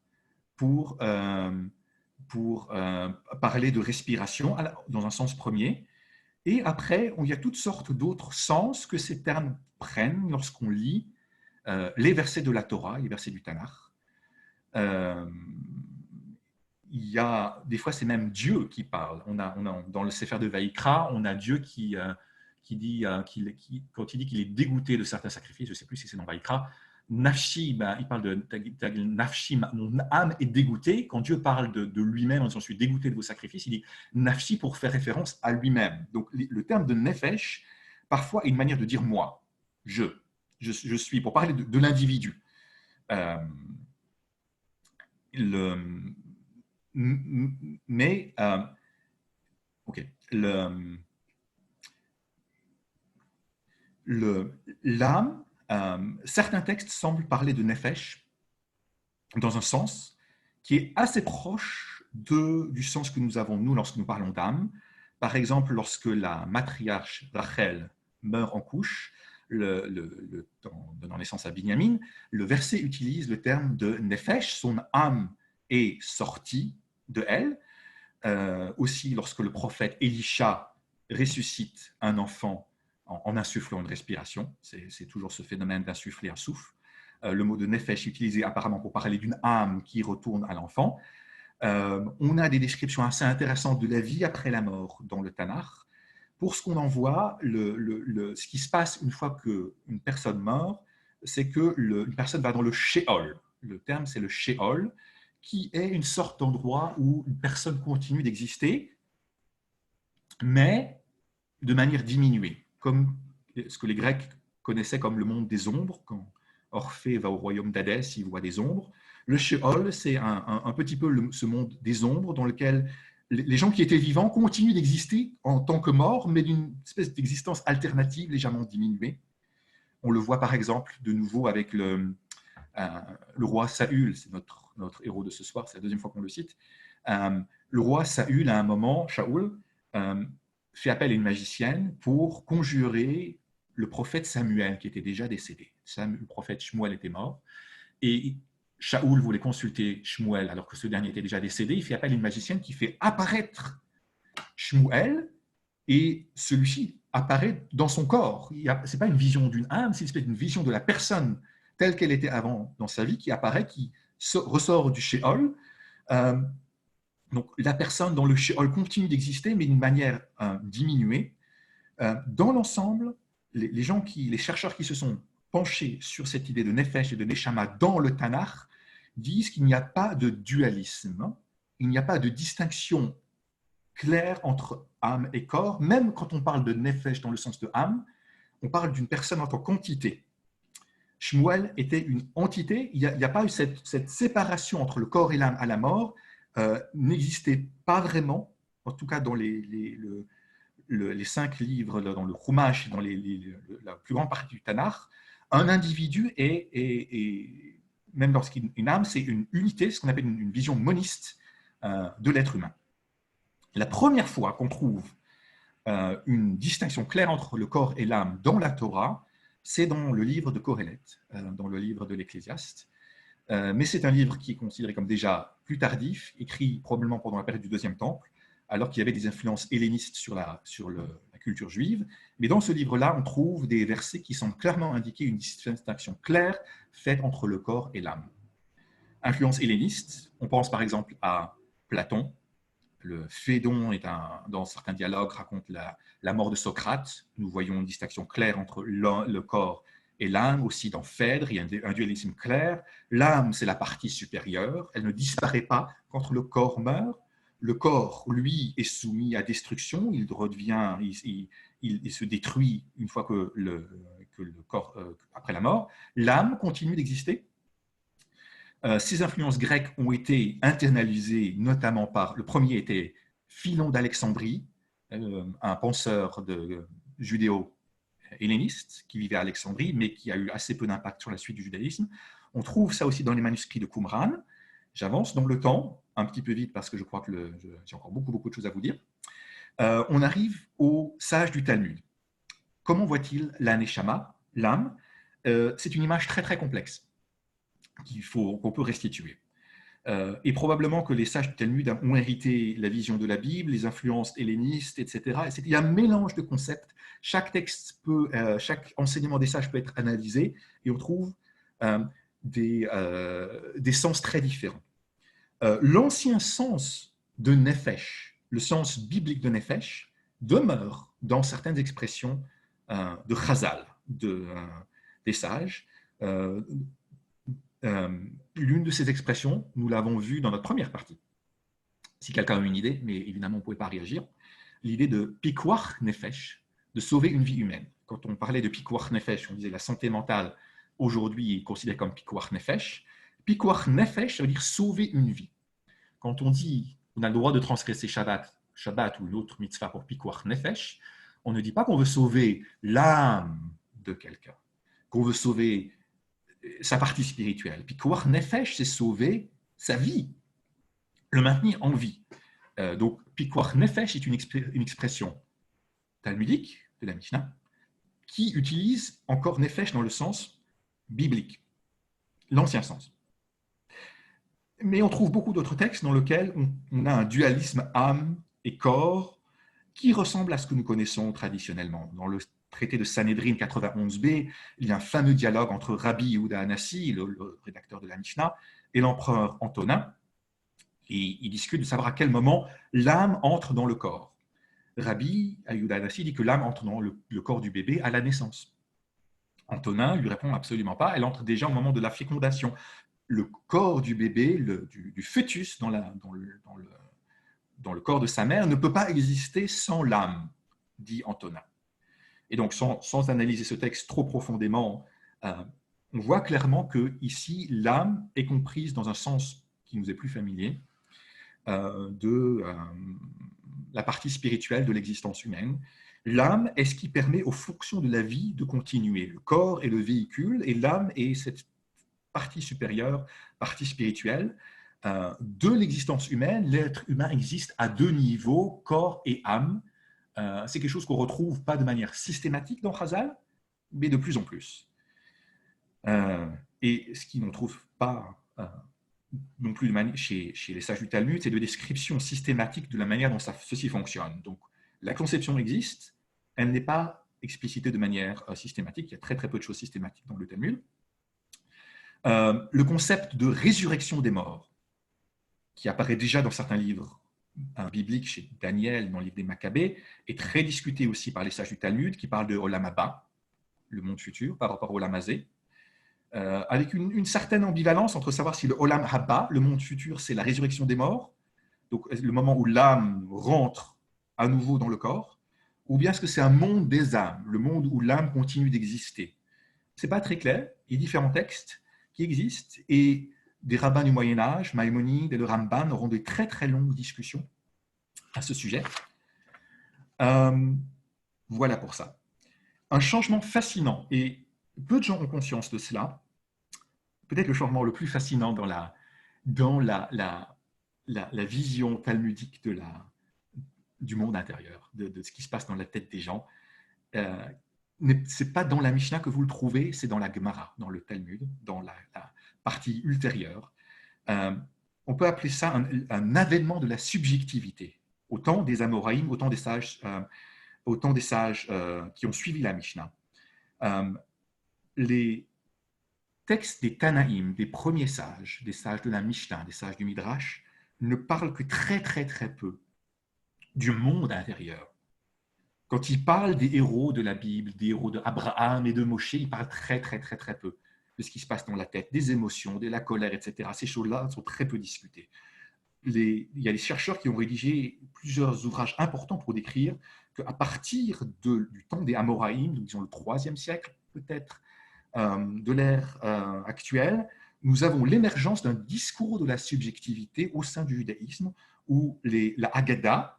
pour parler de respiration dans un sens premier. Et après, il y a toutes sortes d'autres sens que ces termes prennent lorsqu'on lit les versets de la Torah, les versets du Tanakh. Il y a, des fois, c'est même Dieu qui parle. Dans le Sefer de Vaïkra, on a Dieu qui dit, quand il dit qu'il est dégoûté de certains sacrifices, je ne sais plus si c'est dans Vaïkra, Nafshi, il parle de Nafshi, mon âme est dégoûtée. Quand Dieu parle de lui-même, en disant je suis dégoûté de vos sacrifices, il dit Nafshi pour faire référence à lui-même. Donc le terme de Nefesh, parfois, est une manière de dire moi, je suis, pour parler de l'individu. mais ok, l'âme, certains textes semblent parler de nefesh dans un sens qui est assez proche du sens que nous avons, nous, lorsque nous parlons d'âme. Par exemple, lorsque la matriarche Rachel meurt en couche, donnant naissance à Binyamin, le verset utilise le terme de nefesh, son âme est sortie de elle. Aussi, lorsque le prophète Élisha ressuscite un enfant en insufflant une respiration, c'est toujours ce phénomène d'insuffler un souffle. Le mot de nefesh est utilisé apparemment pour parler d'une âme qui retourne à l'enfant. On a des descriptions assez intéressantes de la vie après la mort dans le Tanakh. Pour ce qu'on en voit, ce qui se passe une fois qu'une personne meurt, c'est qu'une personne va dans le Sheol. Le terme, c'est le Sheol, qui est une sorte d'endroit où une personne continue d'exister, mais de manière diminuée, comme ce que les Grecs connaissaient comme le monde des ombres. Quand Orphée va au royaume d'Hadès, il voit des ombres. Le Sheol, c'est un petit peu ce monde des ombres dans lequel les gens qui étaient vivants continuent d'exister en tant que morts, mais d'une espèce d'existence alternative légèrement diminuée. On le voit par exemple de nouveau avec le roi Saül, c'est notre héros de ce soir, c'est la deuxième fois qu'on le cite. Le roi Saül, à un moment, Shaoul, fait appel à une magicienne pour conjurer le prophète Samuel, qui était déjà décédé. Le prophète Shmuel était mort, et Shaoul voulait consulter Shmuel alors que ce dernier était déjà décédé. Il fait appel à une magicienne qui fait apparaître Shmuel, et celui-ci apparaît dans son corps. Ce n'est pas une vision d'une âme, c'est une vision de la personne telle qu'elle était avant dans sa vie qui apparaît, qui ressort du Sheol. Donc la personne dans le Sheol continue d'exister, mais d'une manière diminuée. Dans l'ensemble, les chercheurs qui se sont penchés sur cette idée de Nefesh et de Neshama dans le Tanakh disent qu'il n'y a pas de dualisme, il n'y a pas de distinction claire entre âme et corps. Même quand on parle de Nefesh dans le sens de âme, on parle d'une personne en tant qu'entité. Shmuel était une entité, il n'y a pas eu cette séparation entre le corps et l'âme à la mort, n'existait pas vraiment, en tout cas dans les 5 livres, dans le Chumash, dans la plus grande partie du Tanakh. Un individu est même lorsqu'une âme, c'est une unité, ce qu'on appelle une vision moniste de l'être humain. La première fois qu'on trouve une distinction claire entre le corps et l'âme dans la Torah, c'est dans le livre de Kohelet, dans le livre de l'Ecclésiaste. Mais c'est un livre qui est considéré comme déjà plus tardif, écrit probablement pendant la période du Deuxième Temple, alors qu'il y avait des influences hellénistes sur la culture juive. Mais dans ce livre-là, on trouve des versets qui semblent clairement indiquer une distinction claire faite entre le corps et l'âme. Influence helléniste, on pense par exemple à Platon. Le Phédon, dans certains dialogues, raconte la mort de Socrate. Nous voyons une distinction claire entre le corps et l'âme. Aussi dans Phèdre, il y a un dualisme clair. L'âme, c'est la partie supérieure. Elle ne disparaît pas quand le corps meurt. Le corps, lui, est soumis à destruction. Il redevient, il se détruit une fois que le corps, après la mort. L'âme continue d'exister. Ces influences grecques ont été internalisées notamment par, le premier était Philon d'Alexandrie, un penseur judéo-helléniste qui vivait à Alexandrie, mais qui a eu assez peu d'impact sur la suite du judaïsme. On trouve ça aussi dans les manuscrits de Qumran. J'avance dans le temps, un petit peu vite parce que je crois que j'ai encore beaucoup de choses à vous dire. On arrive aux sages du Talmud. Comment voit-il la neshama, l'âme? C'est une image très complexe qu'on peut restituer. Et probablement que les sages du Talmud ont hérité la vision de la Bible, les influences hellénistes, etc. Il y a un mélange de concepts. Chaque enseignement des sages peut être analysé et on trouve des sens très différents. L'ancien sens de Nefesh, le sens biblique de Nefesh, demeure dans certaines expressions de Chazal, des sages. L'une de ces expressions, nous l'avons vue dans notre première partie. Si quelqu'un a une idée, mais évidemment, on ne pouvait pas réagir, l'idée de Pikuach Nefesh, de sauver une vie humaine. Quand on parlait de Pikuach Nefesh, on disait la santé mentale aujourd'hui est considérée comme Pikuach Nefesh. Pikuach Nefesh, ça veut dire sauver une vie. quand on dit qu'on a le droit de transgresser Shabbat ou l'autre mitzvah pour Pikuach Nefesh, on ne dit pas qu'on veut sauver l'âme de quelqu'un, qu'on veut sauver sa partie spirituelle. Pikuach Nefesh, c'est sauver sa vie, le maintenir en vie. Donc, Pikuach Nefesh est une expression talmudique de la Mishnah qui utilise encore Nefesh dans le sens biblique, l'ancien sens. Mais on trouve beaucoup d'autres textes dans lesquels on a un dualisme âme et corps qui ressemble à ce que nous connaissons traditionnellement. Dans le traité de Sanhédrin 91b, il y a un fameux dialogue entre Rabbi Yehuda Hanassi, le rédacteur de la Mishnah, et l'empereur Antonin. Et ils discutent de savoir à quel moment l'âme entre dans le corps. Rabbi Yehuda Hanassi dit que l'âme entre dans le corps du bébé à la naissance. Antonin lui répond absolument pas, elle entre déjà au moment de la fécondation. Le corps du bébé, du fœtus dans le corps de sa mère ne peut pas exister sans l'âme, dit Antonin. Et donc, sans analyser ce texte trop profondément, on voit clairement que ici l'âme est comprise dans un sens qui nous est plus familier de la partie spirituelle de l'existence humaine. L'âme est ce qui permet aux fonctions de la vie de continuer. Le corps est le véhicule et l'âme est cette partie supérieure, partie spirituelle de l'existence humaine. L'être humain existe à deux niveaux, corps et âme. C'est quelque chose qu'on retrouve pas de manière systématique dans Chazal, mais de plus en plus. Et ce qu'on ne trouve pas non plus chez les sages du Talmud, c'est de description systématique de la manière dont ceci fonctionne. Donc, la conception existe, elle n'est pas explicitée de manière systématique. Il y a très très peu de choses systématiques dans le Talmud. Le concept de résurrection des morts, qui apparaît déjà dans certains livres bibliques, chez Daniel, dans le livre des Maccabées, est très discuté aussi par les sages du Talmud, qui parlent de Olam Haba, le monde futur, par rapport au Olam Hazé, avec une certaine ambivalence entre savoir si le Olam Haba, le monde futur, c'est la résurrection des morts, donc le moment où l'âme rentre à nouveau dans le corps, ou bien est-ce que c'est un monde des âmes, le monde où l'âme continue d'exister. Ce n'est pas très clair, il y a différents textes qui existent, et des rabbins du Moyen-Âge, Maïmonide et le Ramban, auront de très très longues discussions à ce sujet. Voilà pour ça. Un changement fascinant, et peu de gens ont conscience de cela, peut-être le changement le plus fascinant dans la vision talmudique du monde intérieur, de ce qui se passe dans la tête des gens. Ce n'est pas dans la Mishnah que vous le trouvez, c'est dans la Gemara, dans le Talmud, dans la partie ultérieure. On peut appeler ça un avènement de la subjectivité. Autant des Amoraïm, autant des sages qui ont suivi la Mishnah. Les textes des Tanaïm, des premiers sages, des sages de la Mishnah, des sages du Midrash, ne parlent que très très très peu du monde intérieur. Quand ils parlent des héros de la Bible, des héros d'Abraham et de Moshe, ils parlent très très très très peu de ce qui se passe dans la tête, des émotions, de la colère, etc. Ces choses-là sont très peu discutées. Il y a des chercheurs qui ont rédigé plusieurs ouvrages importants pour décrire qu'à partir du temps des Amoraïm, disons le 3e siècle peut-être, de l'ère actuelle, nous avons l'émergence d'un discours de la subjectivité au sein du judaïsme où la Haggadah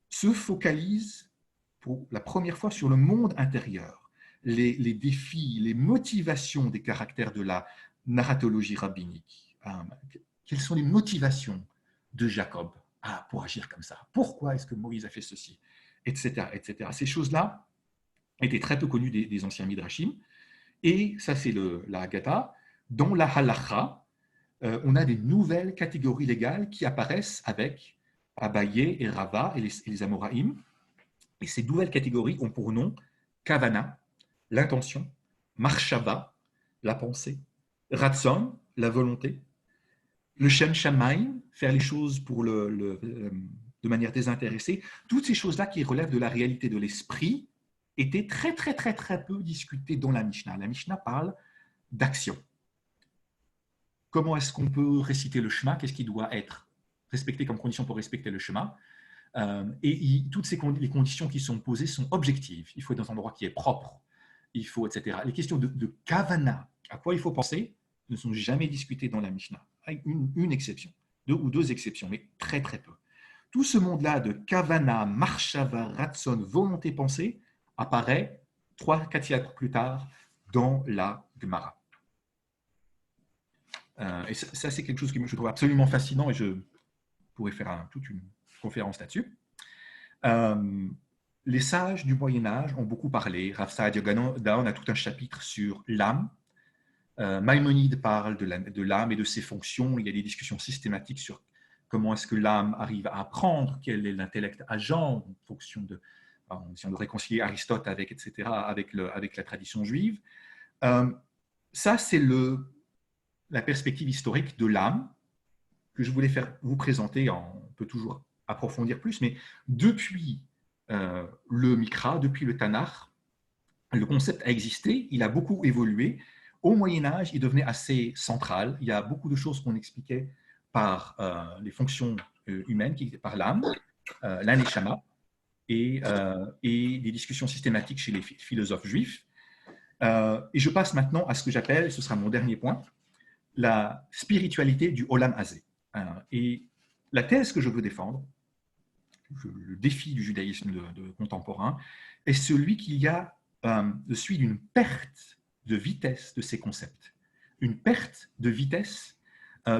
se focalise pour la première fois sur le monde intérieur, les défis, les motivations des caractères de la narratologie rabbinique. Quelles sont les motivations de Jacob pour agir comme ça? Pourquoi est-ce que Moïse a fait ceci? Etc. etc. Ces choses-là étaient très peu connues des anciens Midrashim. Et ça, c'est la Haggadah. Dans la Halacha, on a des nouvelles catégories légales qui apparaissent avec Abaye et Rava et les Amoraïm. Et ces nouvelles catégories ont pour nom Kavana, l'intention, Marshava, la pensée, Ratzon, la volonté, le Shem Shamayim, faire les choses de manière désintéressée. Toutes ces choses-là qui relèvent de la réalité de l'esprit étaient très, très, très, très peu discutées dans la Mishnah. La Mishnah parle d'action. Comment est-ce qu'on peut réciter le Shema? Qu'est-ce qui doit être respecté comme condition pour respecter le Shema? Toutes les conditions qui sont posées sont objectives. Il faut être dans un endroit qui est propre, il faut, etc. Les questions de Kavana, à quoi il faut penser, ne sont jamais discutées dans la Mishnah, avec une exception. deux exceptions, mais très très peu. Tout ce monde-là de Kavana, Marshava, Ratson, volonté pensée, apparaît 3-4 siècles plus tard dans la Gemara. Et ça, c'est quelque chose que je trouve absolument fascinant et je pourrais faire toute une conférence là-dessus. Les sages du Moyen-Âge ont beaucoup parlé. Rav Saadia Gaon a tout un chapitre sur l'âme. Maïmonide parle de l'âme et de ses fonctions. Il y a des discussions systématiques sur comment est-ce que l'âme arrive à apprendre, quel est l'intellect agent, en fonction de, si on doit réconcilier Aristote avec, etc., avec la tradition juive. Ça, c'est la perspective historique de l'âme que je voulais vous présenter. On peut toujours approfondir plus, mais depuis le Mikra, depuis le Tanakh, le concept a existé, il a beaucoup évolué. Au Moyen-Âge, il devenait assez central. Il y a beaucoup de choses qu'on expliquait par les fonctions humaines, par l'âme, l'aneshama, et des discussions systématiques chez les philosophes juifs. Et je passe maintenant à ce que j'appelle, ce sera mon dernier point, la spiritualité du Olam Hazé. Et la thèse que je veux défendre, le défi du judaïsme contemporain, est celui qu'il y a celui d'une perte de vitesse de ces concepts, une perte de vitesse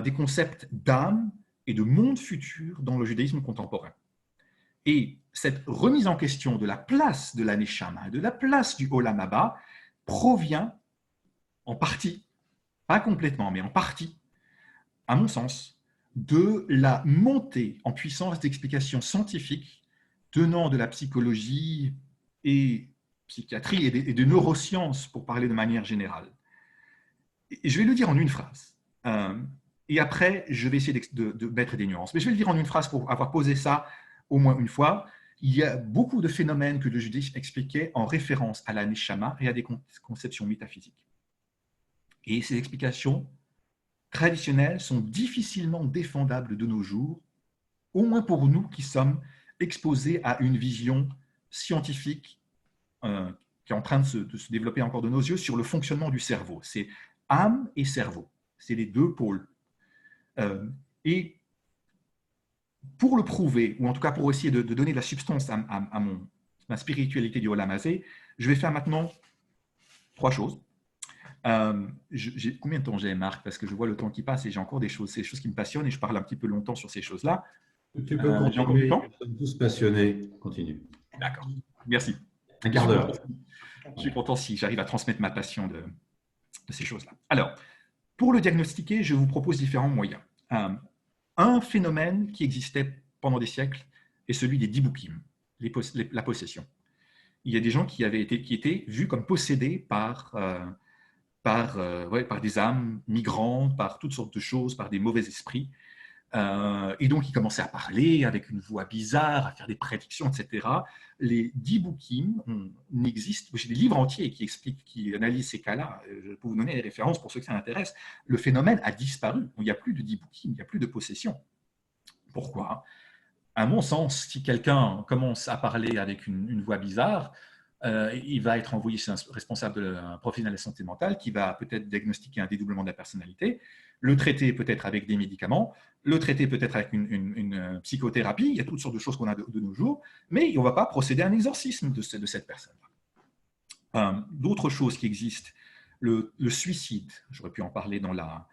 des concepts d'âme et de monde futur dans le judaïsme contemporain. Et cette remise en question de la place de l'aneshama, de la place du Olam Haba, provient en partie, pas complètement, mais en partie, à mon sens, de la montée en puissance d'explications scientifiques tenant de la psychologie et psychiatrie et de neurosciences, pour parler de manière générale. Et je vais le dire en une phrase. Et après, je vais essayer de mettre des nuances. Mais je vais le dire en une phrase pour avoir posé ça au moins une fois. Il y a beaucoup de phénomènes que le judaïsme expliquait en référence à la neshama et à des conceptions métaphysiques. Et ces explications traditionnelles sont difficilement défendables de nos jours, au moins pour nous qui sommes exposés à une vision scientifique qui est en train de se développer encore de nos yeux sur le fonctionnement du cerveau. C'est âme et cerveau, c'est les deux pôles. Et pour le prouver, ou en tout cas pour essayer de donner de la substance à ma spiritualité du Olam Hazé, je vais faire maintenant 3 choses. Combien de temps j'ai, Marc? Parce que je vois le temps qui passe et j'ai encore ces choses qui me passionnent et je parle un petit peu longtemps sur ces choses-là.
Tu peux continuer, nous sommes tous passionnés. Continue.
D'accord, merci.
Un quart d'heure.
Je suis content si j'arrive à transmettre ma passion de ces choses-là. Alors, pour le diagnostiquer, je vous propose différents moyens. Un phénomène qui existait pendant des siècles est celui des dibukim, la possession. Il y a des gens qui étaient vus comme possédés par des âmes migrantes, par toutes sortes de choses, par des mauvais esprits. Et donc, ils commençaient à parler avec une voix bizarre, à faire des prédictions, etc. Les dibukim n'existent. J'ai des livres entiers qui analysent ces cas-là. Je peux vous donner des références pour ceux que ça intéresse. Le phénomène a disparu. Il n'y a plus de dibukim, il n'y a plus de possession. Pourquoi? À mon sens, si quelqu'un commence à parler avec une voix bizarre, il va être envoyé chez un responsable, un professionnel de la santé mentale qui va peut-être diagnostiquer un dédoublement de la personnalité, le traiter peut-être avec des médicaments, le traiter peut-être avec une psychothérapie. Il y a toutes sortes de choses qu'on a de nos jours, mais on ne va pas procéder à un exorcisme de cette personne-là. D'autres choses qui existent, le suicide, j'aurais pu en parler dans la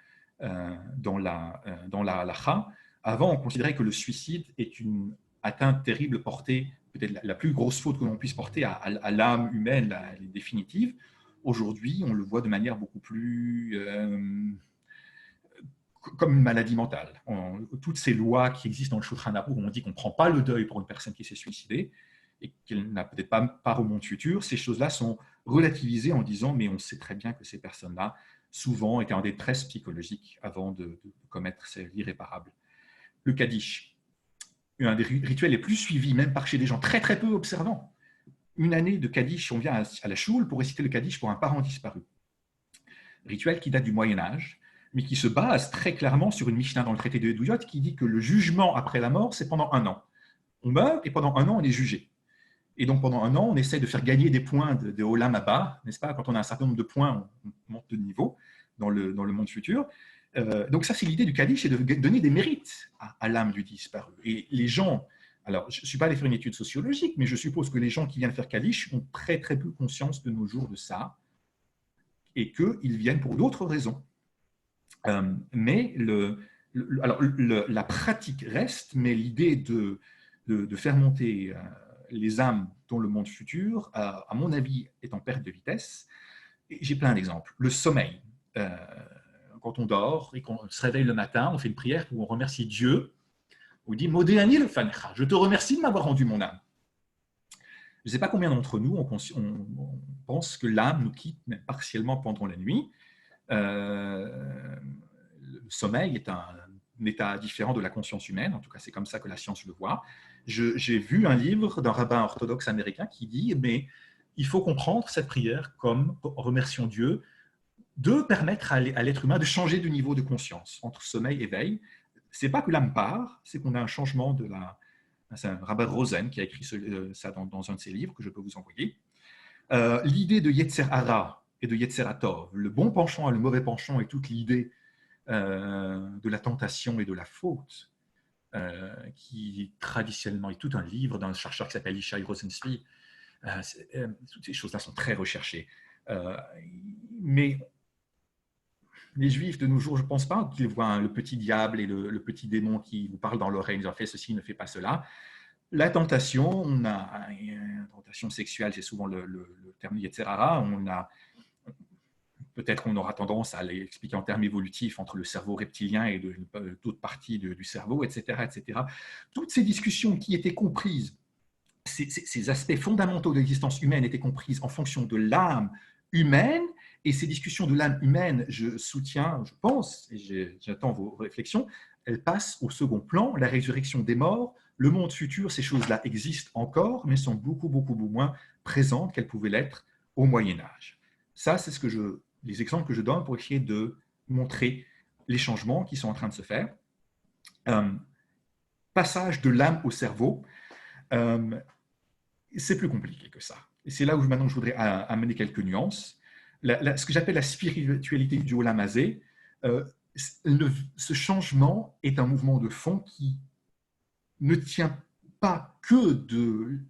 halakha. Avant, on considérait que le suicide est une atteinte terrible portée, peut-être la plus grosse faute que l'on puisse porter à l'âme humaine, définitive. Aujourd'hui, on le voit de manière beaucoup plus comme une maladie mentale. Toutes ces lois qui existent dans le Shulchan Aruch, où on dit qu'on ne prend pas le deuil pour une personne qui s'est suicidée et qu'elle n'a peut-être pas part au monde futur, ces choses-là sont relativisées en disant mais on sait très bien que ces personnes-là souvent étaient en détresse psychologique avant de commettre l'irréparable. Le Kaddish, un des rituels les plus suivis, même par chez des gens très très peu observants. Une année de Kaddish, on vient à la choule pour réciter le Kaddish pour un parent disparu. Rituel qui date du Moyen-Âge, mais qui se base très clairement sur une Mishnah dans le traité de Douyot qui dit que le jugement après la mort, c'est pendant 1 an. On meurt et pendant 1 an, on est jugé. Et donc pendant 1 an, on essaie de faire gagner des points de Olam Haba, n'est-ce pas? Quand on a un certain nombre de points, on monte de niveau dans le monde futur. Donc ça, c'est l'idée du Kaddish, c'est de donner des mérites à l'âme du disparu. Et les gens, alors je ne suis pas allé faire une étude sociologique, mais je suppose que les gens qui viennent faire Kaddish ont très très peu conscience de nos jours de ça, et qu'ils viennent pour d'autres raisons. Mais la pratique reste, mais l'idée de faire monter les âmes dans le monde futur, à mon avis, est en perte de vitesse. J'ai plein d'exemples. Le sommeil. Quand on dort et qu'on se réveille le matin, on fait une prière où on remercie Dieu. On dit « Modéani le fanecha », je te remercie de m'avoir rendu mon âme. Je ne sais pas combien d'entre nous on pense que l'âme nous quitte même partiellement pendant la nuit. Le sommeil est un état différent de la conscience humaine, en tout cas c'est comme ça que la science le voit. J'ai vu un livre d'un rabbin orthodoxe américain qui dit « mais il faut comprendre cette prière comme remercions Dieu de permettre à l'être humain de changer de niveau de conscience entre sommeil et veille. Ce n'est pas que l'âme part, c'est qu'on a un changement de la... » C'est un rabbin Rosen qui a écrit ça dans un de ses livres que je peux vous envoyer. L'idée de Yetzer Hara et de Yetzer Hatov, le bon penchant et le mauvais penchant, et toute l'idée de la tentation et de la faute, qui traditionnellement est tout un livre d'un chercheur qui s'appelle Ishai Rosenzweig. Toutes ces choses-là sont très recherchées. Mais les Juifs de nos jours, je ne pense pas qu'ils voient le petit diable et le petit démon qui vous parle dans l'oreille, ils ont fait ceci, ne fait pas cela. La tentation, on a une tentation sexuelle, c'est souvent le terme Yetzer Hara. Peut-être qu'on aura tendance à l'expliquer en termes évolutifs entre le cerveau reptilien et d'autres parties du cerveau, etc., etc. Toutes ces discussions qui étaient comprises, ces aspects fondamentaux de l'existence humaine étaient comprises en fonction de l'âme humaine. Et ces discussions de l'âme humaine, je soutiens, je pense, et j'attends vos réflexions, elles passent au second plan. La résurrection des morts, le monde futur, ces choses-là existent encore, mais sont beaucoup, beaucoup moins présentes qu'elles pouvaient l'être au Moyen-Âge. Ça, c'est les exemples que je donne pour essayer de montrer les changements qui sont en train de se faire. Passage de l'âme au cerveau, c'est plus compliqué que ça. Et c'est là où maintenant je voudrais amener quelques nuances. Ce que j'appelle la spiritualité du Olam Hazé, ce changement est un mouvement de fond qui ne tient pas que de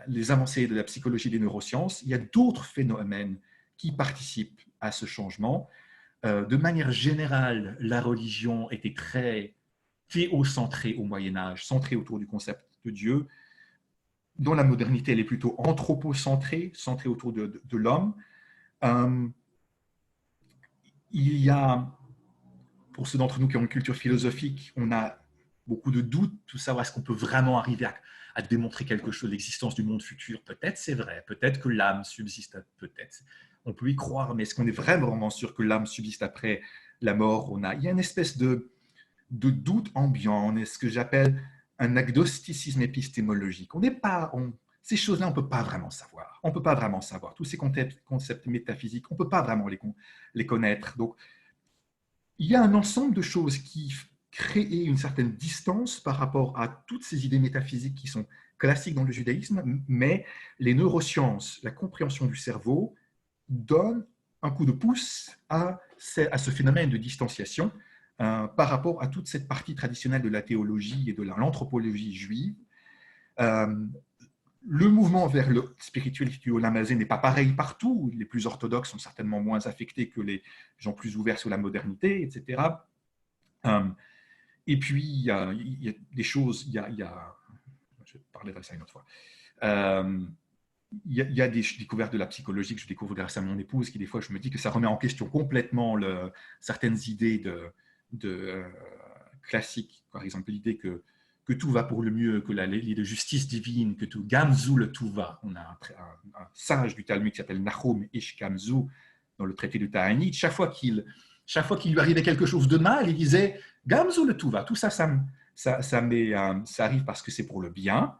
les avancées de la psychologie et des neurosciences. Il y a d'autres phénomènes qui participent à ce changement. De manière générale, la religion était très théocentrée au Moyen-Âge, centrée autour du concept de Dieu. Dans la modernité, elle est plutôt anthropocentrée, centrée autour de l'homme. Il y a, pour ceux d'entre nous qui ont une culture philosophique, on a beaucoup de doutes, tout savoir est-ce qu'on peut vraiment arriver à démontrer quelque chose, l'existence du monde futur. Peut-être c'est vrai, peut-être que l'âme subsiste, peut-être. On peut y croire, mais est-ce qu'on est vraiment sûr que l'âme subsiste après la mort? Il y a une espèce de doute ambiant, ce que j'appelle un agnosticisme épistémologique. Ces choses-là, on ne peut pas vraiment savoir. On ne peut pas vraiment savoir. Tous ces concepts métaphysiques, on ne peut pas vraiment les connaître. Donc, il y a un ensemble de choses qui créent une certaine distance par rapport à toutes ces idées métaphysiques qui sont classiques dans le judaïsme, mais les neurosciences, la compréhension du cerveau, donnent un coup de pouce à ce phénomène de distanciation par rapport à toute cette partie traditionnelle de la théologie et de l'anthropologie juive. Le mouvement vers la spiritualité du Olam Hazé n'est pas pareil partout. Les plus orthodoxes sont certainement moins affectés que les gens plus ouverts sur la modernité, etc. Et puis, il y a des choses, je parlerai de ça une autre fois. Il y a des découvertes de la psychologie que je découvre grâce à mon épouse, qui des fois, je me dis que ça remet en question complètement certaines idées classiques. Par exemple, l'idée que tout va pour le mieux, que l'idée de justice divine, que tout, Gamzu le tout va. On a un sage du Talmud qui s'appelle Nahum Ish Gamzu, dans le traité de Ta'anit. Chaque fois qu'il lui arrivait quelque chose de mal, il disait Gamzu le tout va. Tout ça, ça arrive parce que c'est pour le bien.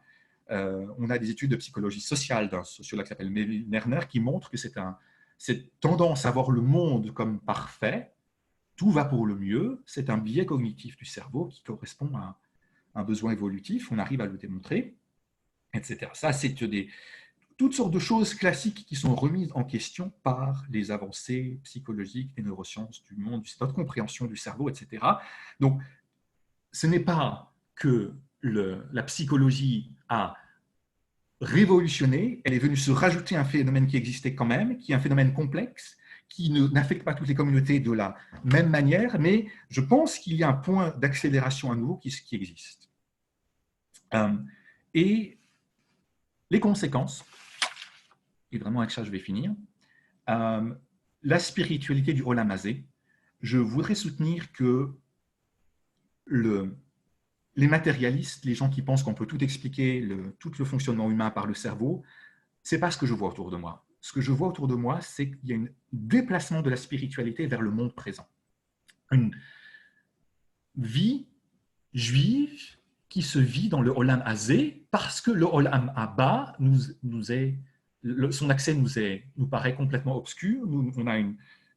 On a des études de psychologie sociale d'un sociologue qui s'appelle Melvin Lerner qui montre que cette tendance à voir le monde comme parfait, tout va pour le mieux, c'est un biais cognitif du cerveau qui correspond à un besoin évolutif, on arrive à le démontrer, etc. Ça, c'est toutes sortes de choses classiques qui sont remises en question par les avancées psychologiques, les neurosciences du monde, notre compréhension du cerveau, etc. Donc, ce n'est pas que la psychologie a révolutionné, elle est venue se rajouter un phénomène qui existait quand même, qui est un phénomène complexe, qui n'affecte pas toutes les communautés de la même manière, mais je pense qu'il y a un point d'accélération à nouveau qui existe. Et les conséquences, et vraiment avec ça je vais finir, la spiritualité du Olam Hazé, je voudrais soutenir que les matérialistes, les gens qui pensent qu'on peut tout expliquer, tout le fonctionnement humain par le cerveau, ce n'est pas ce que je vois autour de moi. Ce que je vois autour de moi, c'est qu'il y a un déplacement de la spiritualité vers le monde présent. Une vie juive qui se vit dans le Olam Hazé parce que le Olam Haba son accès nous paraît complètement obscur. On a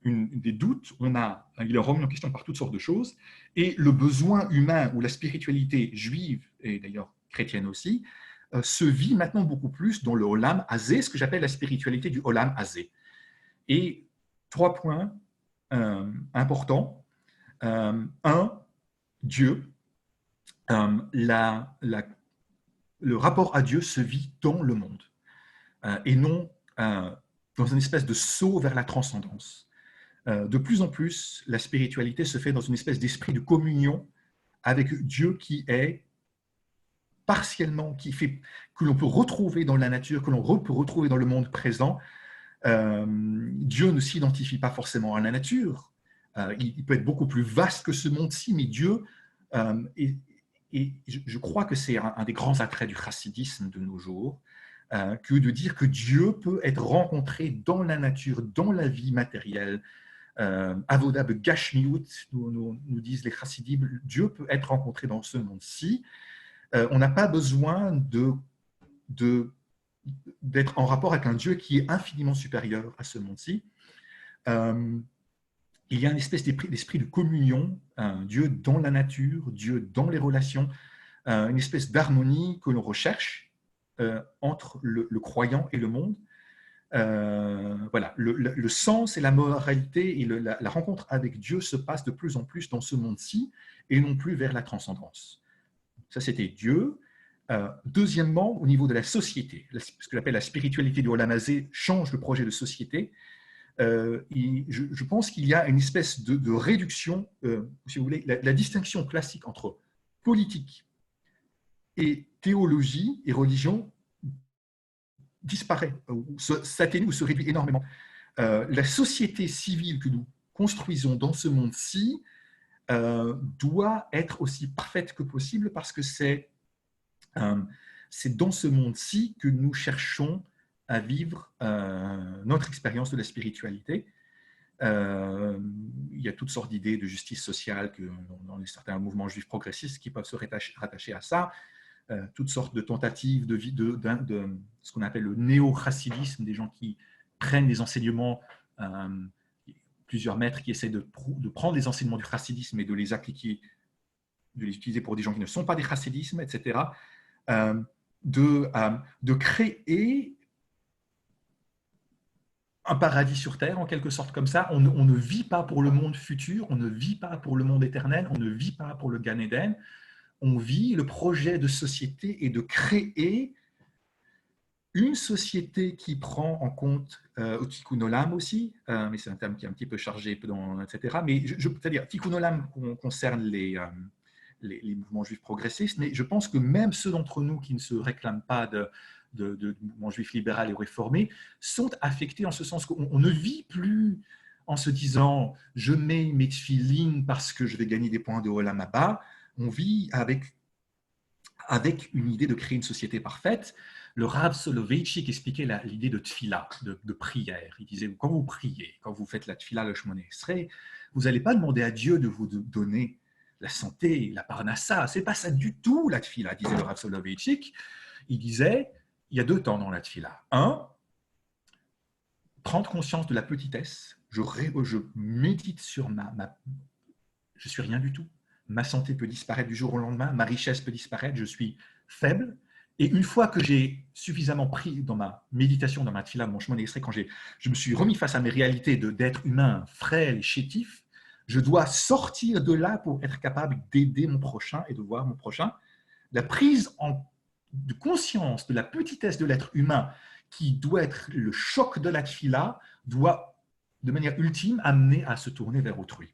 des doutes, il est remis en question par toutes sortes de choses, et le besoin humain ou la spiritualité juive, et d'ailleurs chrétienne aussi, se vit maintenant beaucoup plus dans le Olam Hazé, ce que j'appelle la spiritualité du Olam Hazé. Et 3 points importants. Un, Dieu. Le rapport à Dieu se vit dans le monde et non dans une espèce de saut vers la transcendance. De plus en plus, la spiritualité se fait dans une espèce d'esprit de communion avec Dieu qui est partiellement, que l'on peut retrouver dans la nature, que l'on peut retrouver dans le monde présent. Dieu ne s'identifie pas forcément à la nature. Il peut être beaucoup plus vaste que ce monde-ci, mais Dieu est. Et je crois que c'est un des grands attraits du chassidisme de nos jours, que de dire que Dieu peut être rencontré dans la nature, dans la vie matérielle. Avoda begashmiut, nous disent les chassidim, Dieu peut être rencontré dans ce monde-ci. On n'a pas besoin d'être en rapport avec un Dieu qui est infiniment supérieur à ce monde-ci. Il y a une espèce d'esprit de communion, Dieu dans la nature, Dieu dans les relations, une espèce d'harmonie que l'on recherche entre le croyant et le monde. Voilà, le sens et la moralité et la rencontre avec Dieu se passent de plus en plus dans ce monde-ci et non plus vers la transcendance. Ça, c'était Dieu. Deuxièmement, au niveau de la société, ce que j'appelle la spiritualité du Olam Hazé change le projet de société. Je pense qu'il y a une espèce de réduction, si vous voulez, la distinction classique entre politique et théologie et religion disparaît, s'atténue ou se réduit énormément. La société civile que nous construisons dans ce monde-ci doit être aussi parfaite que possible parce que c'est dans ce monde-ci que nous cherchons à vivre notre expérience de la spiritualité. Il y a toutes sortes d'idées de justice sociale dans certains mouvements juifs progressistes qui peuvent se rattacher à ça, toutes sortes de tentatives de ce qu'on appelle le néo-chassidisme, des gens qui prennent des enseignements, plusieurs maîtres qui essaient de prendre les enseignements du chassidisme et de les appliquer, de les utiliser pour des gens qui ne sont pas des chassidismes, etc. De créer un paradis sur terre, en quelque sorte comme ça. On ne vit pas pour le monde futur, on ne vit pas pour le monde éternel, on ne vit pas pour le Gan Eden. On vit le projet de société et de créer une société qui prend en compte Tikkun Olam aussi, mais c'est un terme qui est un petit peu chargé, etc. Mais c'est-à-dire, Tikkun Olam concerne les mouvements juifs progressistes, mais je pense que même ceux d'entre nous qui ne se réclament pas de mouvement juif libéral et réformé sont affectés en ce sens qu'on ne vit plus en se disant « je mets mes tefilines parce que je vais gagner des points de Olam Haba ». On vit avec une idée de créer une société parfaite. Le Rav Soloveitchik expliquait l'idée de tfila, de prière. Il disait, quand vous priez, quand vous faites la tfila, le Shmoneh Esrei, vous n'allez pas demander à Dieu de vous donner la santé, la parnassa. Ce n'est pas ça du tout, la tfila, disait le Rav Soloveitchik. Il disait, il y a 2 temps dans la tfila. 1, prendre conscience de la petitesse. Je médite sur je suis rien du tout. Ma santé peut disparaître du jour au lendemain, ma richesse peut disparaître, je suis faible, Et une fois que j'ai suffisamment pris dans ma méditation, dans ma tfila, mon chemin d'extrait, quand je me suis remis face à mes réalités d'être humain frêle et chétif, je dois sortir de là pour être capable d'aider mon prochain et de voir mon prochain. La prise de conscience de la petitesse de l'être humain, qui doit être le choc de la tfila, doit, de manière ultime, amener à se tourner vers autrui.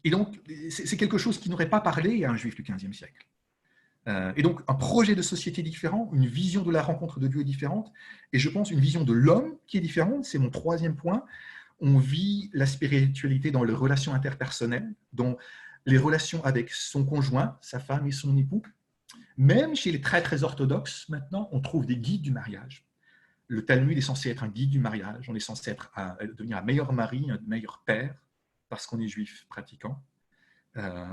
Et donc, c'est quelque chose qui n'aurait pas parlé à un juif du XVe siècle. Et donc, un projet de société différent, une vision de la rencontre de Dieu est différente, et je pense une vision de l'homme qui est différente, c'est mon troisième point. On vit la spiritualité dans les relations interpersonnelles, dans les relations avec son conjoint, sa femme et son époux. Même chez les très très orthodoxes, maintenant, on trouve des guides du mariage. Le Talmud est censé être un guide du mariage, on est censé devenir un meilleur mari, un meilleur père, parce qu'on est juif pratiquant.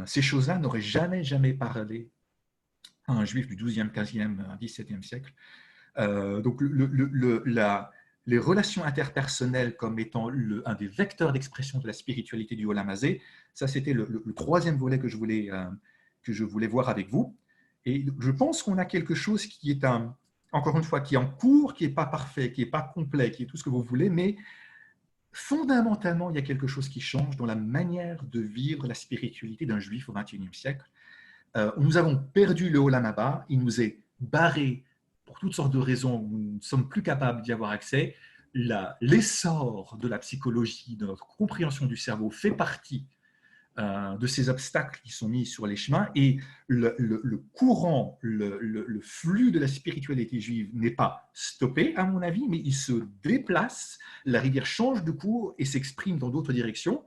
Ces choses-là n'auraient jamais parlé à un juif du 12e, 15e, 17e siècle. Donc, les relations interpersonnelles comme étant un des vecteurs d'expression de la spiritualité du Olam Hazé, ça c'était le troisième volet que je voulais voir avec vous. Et je pense qu'on a quelque chose qui est, encore une fois, qui est en cours, qui n'est pas parfait, qui n'est pas complet, qui est tout ce que vous voulez, mais fondamentalement, il y a quelque chose qui change dans la manière de vivre la spiritualité d'un juif au XXIe siècle. Nous avons perdu le Olam Haba, il nous est barré pour toutes sortes de raisons, nous ne sommes plus capables d'y avoir accès. L'essor de la psychologie, de notre compréhension du cerveau fait partie de ces obstacles qui sont mis sur les chemins, et le courant, le flux de la spiritualité juive n'est pas stoppé, à mon avis, mais il se déplace, la rivière change de cours et s'exprime dans d'autres directions,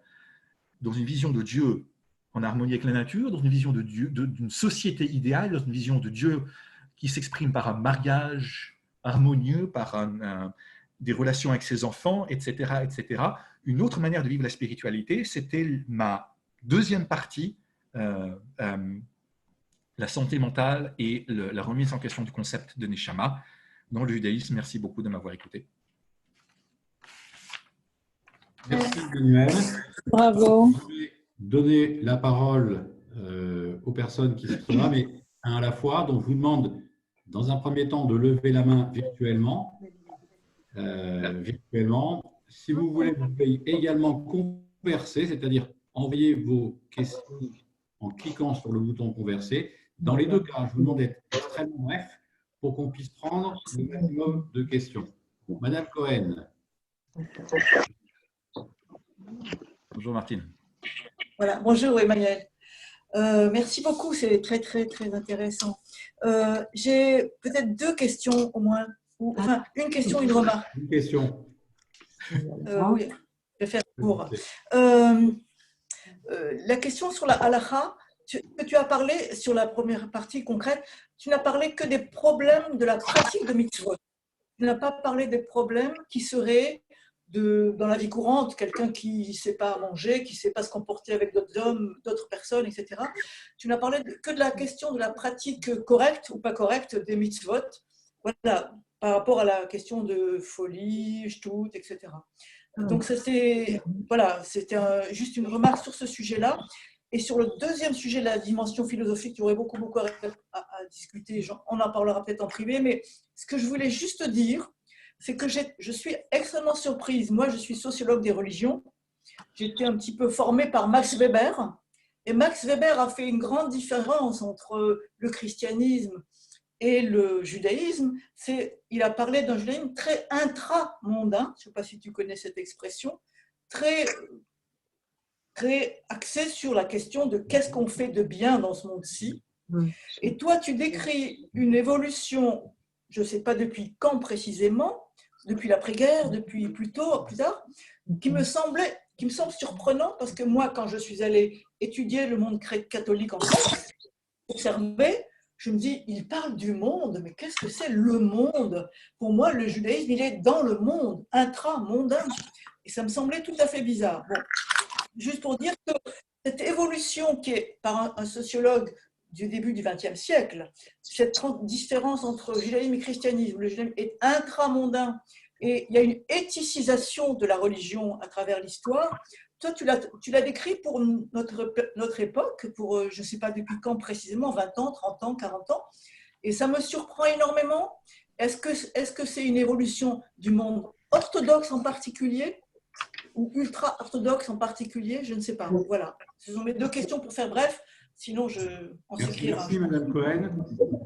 dans une vision de Dieu en harmonie avec la nature, dans une vision de Dieu, d'une société idéale, dans une vision de Dieu qui s'exprime par un mariage harmonieux, par des relations avec ses enfants, etc., etc. Une autre manière de vivre la spiritualité, c'était ma deuxième partie, la santé mentale et la remise en question du concept de Neshama dans le judaïsme. Merci beaucoup de m'avoir écouté.
Merci, Emmanuel.
Bravo.
Je vais donner la parole aux personnes qui sont là, mais un à la fois. Donc, je vous demande, dans un premier temps, de lever la main virtuellement. Si vous voulez, vous pouvez également converser, c'est-à-dire envoyer vos questions en cliquant sur le bouton converser. Dans les deux cas, je vous demande d'être extrêmement bref pour qu'on puisse prendre le maximum de questions. Madame Cohen.
Bonjour Martine.
Voilà, bonjour Emmanuel. Merci beaucoup, c'est très intéressant. J'ai peut-être deux questions au moins, enfin une question, une remarque.
Une question.
Oui, je vais faire court. La question sur la halakha, que tu as parlé sur la première partie concrète, tu n'as parlé que des problèmes de la pratique de mitzvot. Tu n'as pas parlé des problèmes qui seraient dans la vie courante, quelqu'un qui ne sait pas manger, qui ne sait pas se comporter avec d'autres hommes, d'autres personnes, etc. Tu n'as parlé que de la question de la pratique correcte ou pas correcte des mitzvot, voilà, par rapport à la question de folie, shtout, etc. Donc, c'était juste une remarque sur ce sujet-là. Et sur le deuxième sujet, la dimension philosophique, il y aurait beaucoup à discuter. On en parlera peut-être en privé, mais ce que je voulais juste dire, c'est que je suis extrêmement surprise. Moi, je suis sociologue des religions. J'ai été un petit peu formée par Max Weber. Et Max Weber a fait une grande différence entre le christianisme et le judaïsme. Il a parlé d'un judaïsme très intramondain. Je ne sais pas si tu connais cette expression. Très axé sur la question de qu'est-ce qu'on fait de bien dans ce monde-ci. Et toi, tu décris une évolution, je ne sais pas depuis quand précisément, depuis l'après-guerre, depuis plus tard, qui me semble surprenant, parce que moi, quand je suis allée étudier le monde catholique en France, observer, je me dis, il parle du monde, mais qu'est-ce que c'est le monde? Pour moi, le judaïsme, il est dans le monde, intramondain. Et ça me semblait tout à fait bizarre. Bon, juste pour dire que cette évolution qui est par un sociologue du début du XXe siècle, cette différence entre judaïsme et christianisme, le judaïsme est intramondain et il y a une éthicisation de la religion à travers l'histoire. Toi, tu l'as décrit pour notre époque, pour je ne sais pas depuis quand précisément, 20 ans, 30 ans, 40 ans. Et ça me surprend énormément. Est-ce que c'est une évolution du monde orthodoxe en particulier ou ultra-orthodoxe en particulier? Je ne sais pas. Voilà. Ce sont mes deux questions pour faire bref. Sinon, on s'écrira.
Merci, Madame Cohen.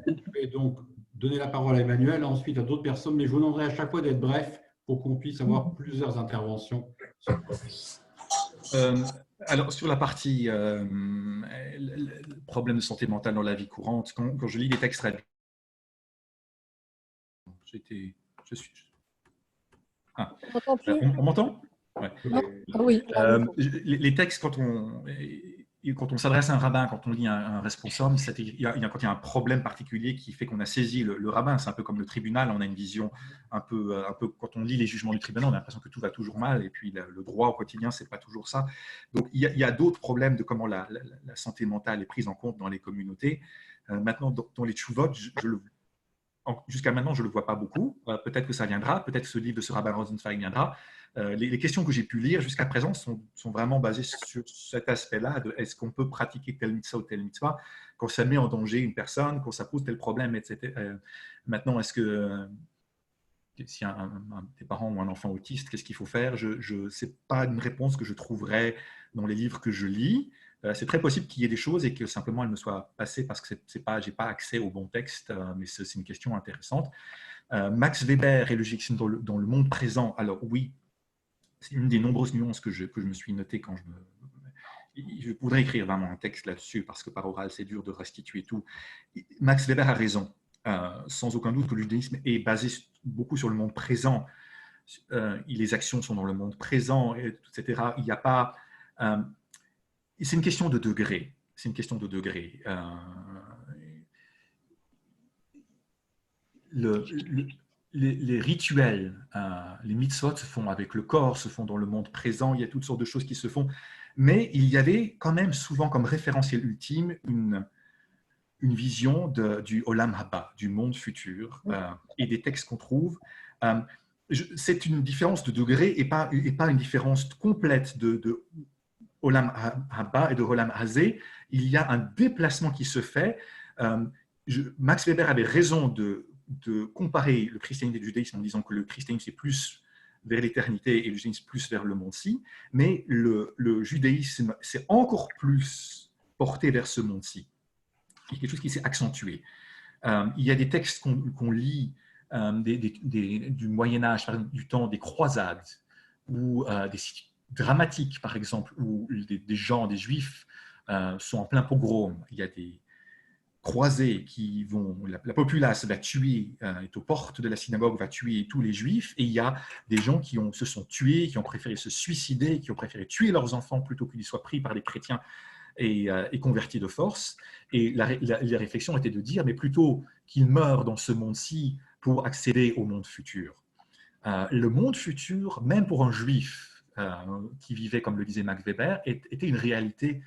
Je vais donc donner la parole à Emmanuel, ensuite à d'autres personnes, mais je vous demanderai à chaque fois d'être bref pour qu'on puisse avoir plusieurs interventions.
Alors, sur la partie problème de santé mentale dans la vie courante, quand je lis des textes traduits, on m'entend? Ouais.
Oui.
Les textes, quand on s'adresse à un rabbin, quand on lit un responsable, quand il y a un problème particulier qui fait qu'on a saisi le rabbin, c'est un peu comme le tribunal, on a une vision un peu quand on lit les jugements du tribunal, on a l'impression que tout va toujours mal, et puis le droit au quotidien, c'est pas toujours ça. Donc il y a d'autres problèmes de comment la santé mentale est prise en compte dans les communautés. Maintenant, dans les tchouvot, jusqu'à maintenant, je ne le vois pas beaucoup. Peut-être que ça viendra, peut-être que ce livre de ce rabbin Rosenzweig viendra. Les questions que j'ai pu lire jusqu'à présent sont vraiment basées sur cet aspect-là de est-ce qu'on peut pratiquer telle mitzvah ou telle mitzvah quand ça met en danger une personne, quand ça pose tel problème, etc. Maintenant, est-ce que si des parents ont un enfant autiste, qu'est-ce qu'il faut faire? Ce n'est pas une réponse que je trouverais dans les livres que je lis. C'est très possible qu'il y ait des choses et que simplement elles me soient passées parce que je n'ai pas accès au bon texte, mais c'est une question intéressante. Max Weber et le judaïsme dans le monde présent, alors oui, c'est une des nombreuses nuances que je me suis noté quand je voudrais écrire vraiment un texte là-dessus parce que par oral, c'est dur de restituer tout. Max Weber a raison. Sans aucun doute que le judaïsme est basé beaucoup sur le monde présent. Les actions sont dans le monde présent, etc. Il n'y a pas... c'est une question de degré. C'est une question de degré. Les rituels, les mitzvot se font avec le corps, se font dans le monde présent, il y a toutes sortes de choses qui se font. Mais il y avait quand même souvent comme référentiel ultime une vision du Olam Haba, du monde futur, et des textes qu'on trouve. C'est une différence de degré et pas une différence complète de Olam Haba et de Olam Hazé. Il y a un déplacement qui se fait. Max Weber avait raison de comparer le christianisme et le judaïsme en disant que le christianisme c'est plus vers l'éternité et le judaïsme plus vers le monde-ci, mais le judaïsme c'est encore plus porté vers ce monde-ci. Il y a quelque chose qui s'est accentué. Il y a des textes qu'on lit du Moyen-Âge, par exemple, du temps des croisades, ou des sites dramatiques, par exemple, où des gens, des juifs, sont en plein pogrom. Il y a des croisés qui vont, la populace va tuer, est aux portes de la synagogue, va tuer tous les juifs, et il y a des gens qui se sont tués, qui ont préféré se suicider, qui ont préféré tuer leurs enfants plutôt qu'ils soient pris par les chrétiens et convertis de force. Et la réflexion était de dire, mais plutôt qu'ils meurent dans ce monde-ci pour accéder au monde futur. Le monde futur, même pour un juif qui vivait, comme le disait Max Weber, était une réalité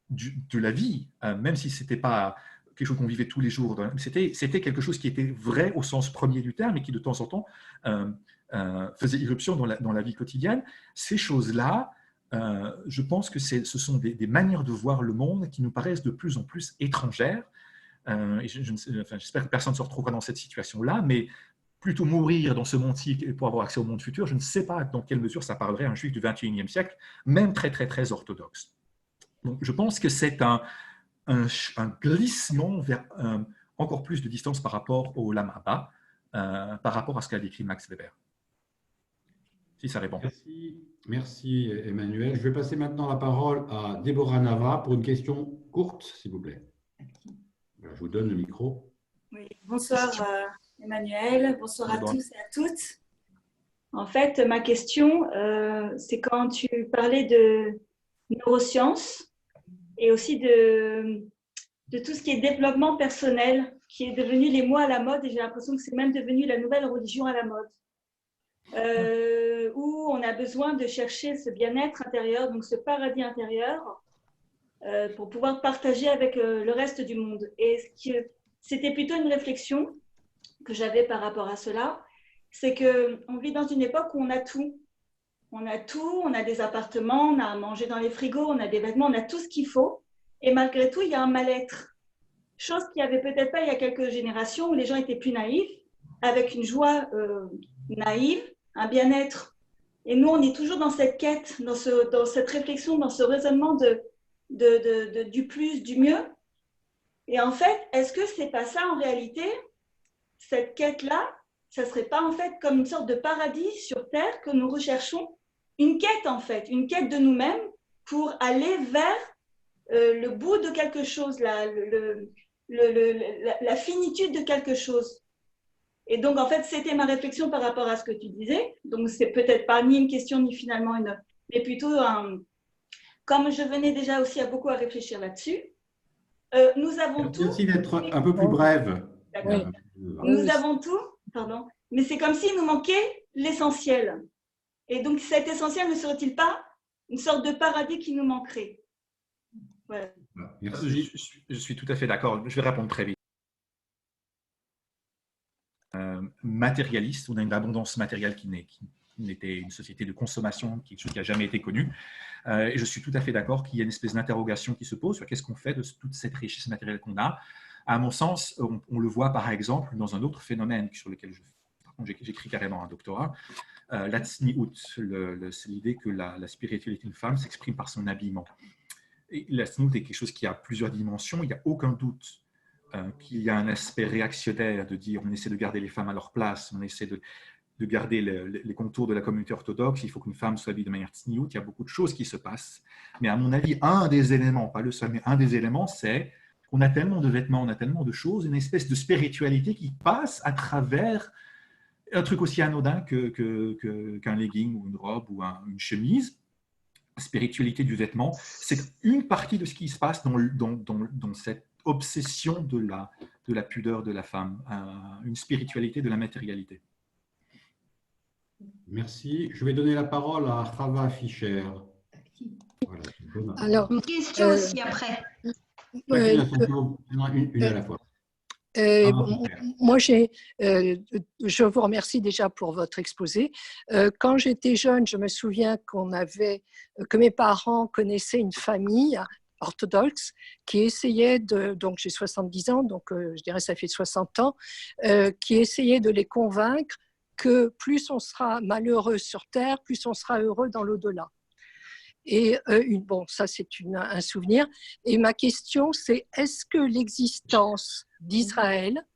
de la vie, même si ce n'était pas quelque chose qu'on vivait tous les jours. C'était quelque chose qui était vrai au sens premier du terme et qui de temps en temps faisait irruption dans la vie quotidienne. Ces choses-là, je pense que ce sont des manières de voir le monde qui nous paraissent de plus en plus étrangères. Et j'espère que personne ne se retrouvera dans cette situation-là, mais plutôt mourir dans ce monde-ci pour avoir accès au monde futur, je ne sais pas dans quelle mesure ça parlerait à un juif du XXIe siècle, même très, très, très orthodoxe. Donc, je pense que c'est un glissement vers encore plus de distance par rapport au Olam Haba, par rapport à ce qu'a décrit Max Weber. Si ça répond.
Merci Emmanuel. Je vais passer maintenant la parole à Déborah Nava pour une question courte, s'il vous plaît. Je vous donne le micro.
Oui, bonsoir Emmanuel, bonsoir à tous et à toutes. En fait, ma question, c'est quand tu parlais de neurosciences et aussi de tout ce qui est développement personnel, qui est devenu les mots à la mode, et j'ai l'impression que c'est même devenu la nouvelle religion à la mode, où on a besoin de chercher ce bien-être intérieur, donc ce paradis intérieur, pour pouvoir partager avec le reste du monde. Et c'était plutôt une réflexion que j'avais par rapport à cela, c'est qu'on vit dans une époque où on a tout. On a tout, on a des appartements, on a à manger dans les frigos, on a des vêtements, on a tout ce qu'il faut. Et malgré tout, il y a un mal-être chose qu'il n'y avait peut-être pas il y a quelques générations où les gens étaient plus naïfs, avec une joie naïve, un bien-être. Et nous, on est toujours dans cette quête, dans cette réflexion, dans ce raisonnement du plus, du mieux. Et en fait, est-ce que c'est pas ça en réalité, cette quête-là, ça serait pas en fait comme une sorte de paradis sur Terre que nous recherchons, une quête en fait, une quête de nous-mêmes pour aller vers le bout de quelque chose, la finitude de quelque chose. Et donc, en fait, c'était ma réflexion par rapport à ce que tu disais. Donc, c'est peut-être pas ni une question, ni finalement une, mais plutôt comme je venais déjà aussi à beaucoup à réfléchir là-dessus, nous avons tout.
Merci d'être un peu plus brève.
D'accord. Nous avons tout, pardon, mais c'est comme s'il nous manquait l'essentiel. Et donc, cet essentiel ne serait-il pas une sorte de paradis qui nous manquerait? Voilà.
Je suis tout à fait d'accord. Je vais répondre très vite. Matérialiste, on a une abondance matérielle qui n'était une société de consommation, quelque chose qui n'a jamais été connu. Et je suis tout à fait d'accord qu'il y a une espèce d'interrogation qui se pose sur qu'est-ce qu'on fait de toute cette richesse matérielle qu'on a. À mon sens, on le voit par exemple dans un autre phénomène sur lequel j'écris carrément un doctorat, la tsniout, c'est l'idée que la spiritualité d'une femme s'exprime par son habillement. Et la tsniout est quelque chose qui a plusieurs dimensions, il n'y a aucun doute qu'il y a un aspect réactionnaire de dire on essaie de garder les femmes à leur place, on essaie de garder les contours de la communauté orthodoxe, il faut qu'une femme soit habillée de manière tsniout, il y a beaucoup de choses qui se passent. Mais à mon avis, un des éléments, pas le seul, mais un des éléments, c'est qu'on a tellement de vêtements, on a tellement de choses, une espèce de spiritualité qui passe à travers un truc aussi anodin qu'un legging ou une robe ou une chemise. La spiritualité du vêtement, c'est une partie de ce qui se passe dans cette obsession de la pudeur de la femme, une spiritualité de la matérialité.
Merci. Je vais donner la parole à Chava Fischer.
Voilà, alors, une question aussi après.
Une à la fois.
Moi, je vous remercie déjà pour votre exposé. Quand j'étais jeune, je me souviens que mes parents connaissaient une famille orthodoxe qui essayait donc j'ai 70 ans, donc je dirais ça fait 60 ans, qui essayait de les convaincre que plus on sera malheureux sur Terre, plus on sera heureux dans l'au-delà. Et bon, ça c'est un souvenir. Et ma question c'est, est-ce que l'existence d'Israël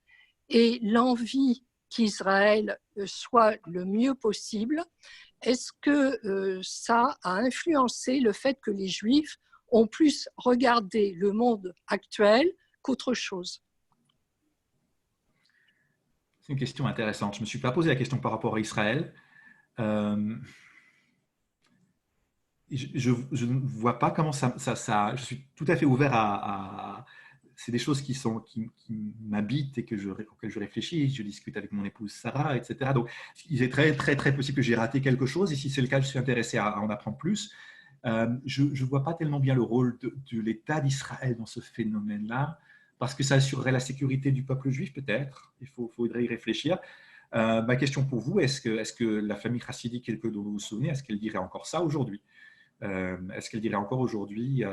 et l'envie qu'Israël soit le mieux possible, est-ce que ça a influencé le fait que les Juifs ont plus regardé le monde actuel qu'autre chose?
C'est une question intéressante. Je ne me suis pas posé la question par rapport à Israël. Je ne vois pas comment ça. Je suis tout à fait ouvert à c'est des choses qui m'habitent et auxquelles je réfléchis. Je discute avec mon épouse Sarah, etc. Donc, il est très, très, très possible que j'ai raté quelque chose. Et si c'est le cas, je suis intéressé à en apprendre plus. Je ne vois pas tellement bien le rôle de l'État d'Israël dans ce phénomène-là, parce que ça assurerait la sécurité du peuple juif, peut-être. Il faudrait y réfléchir. Ma question pour vous, est-ce que la famille chassidique dont vous vous souvenez, est-ce qu'elle dirait encore ça aujourd'hui? Est-ce qu'elle dirait encore aujourd'hui,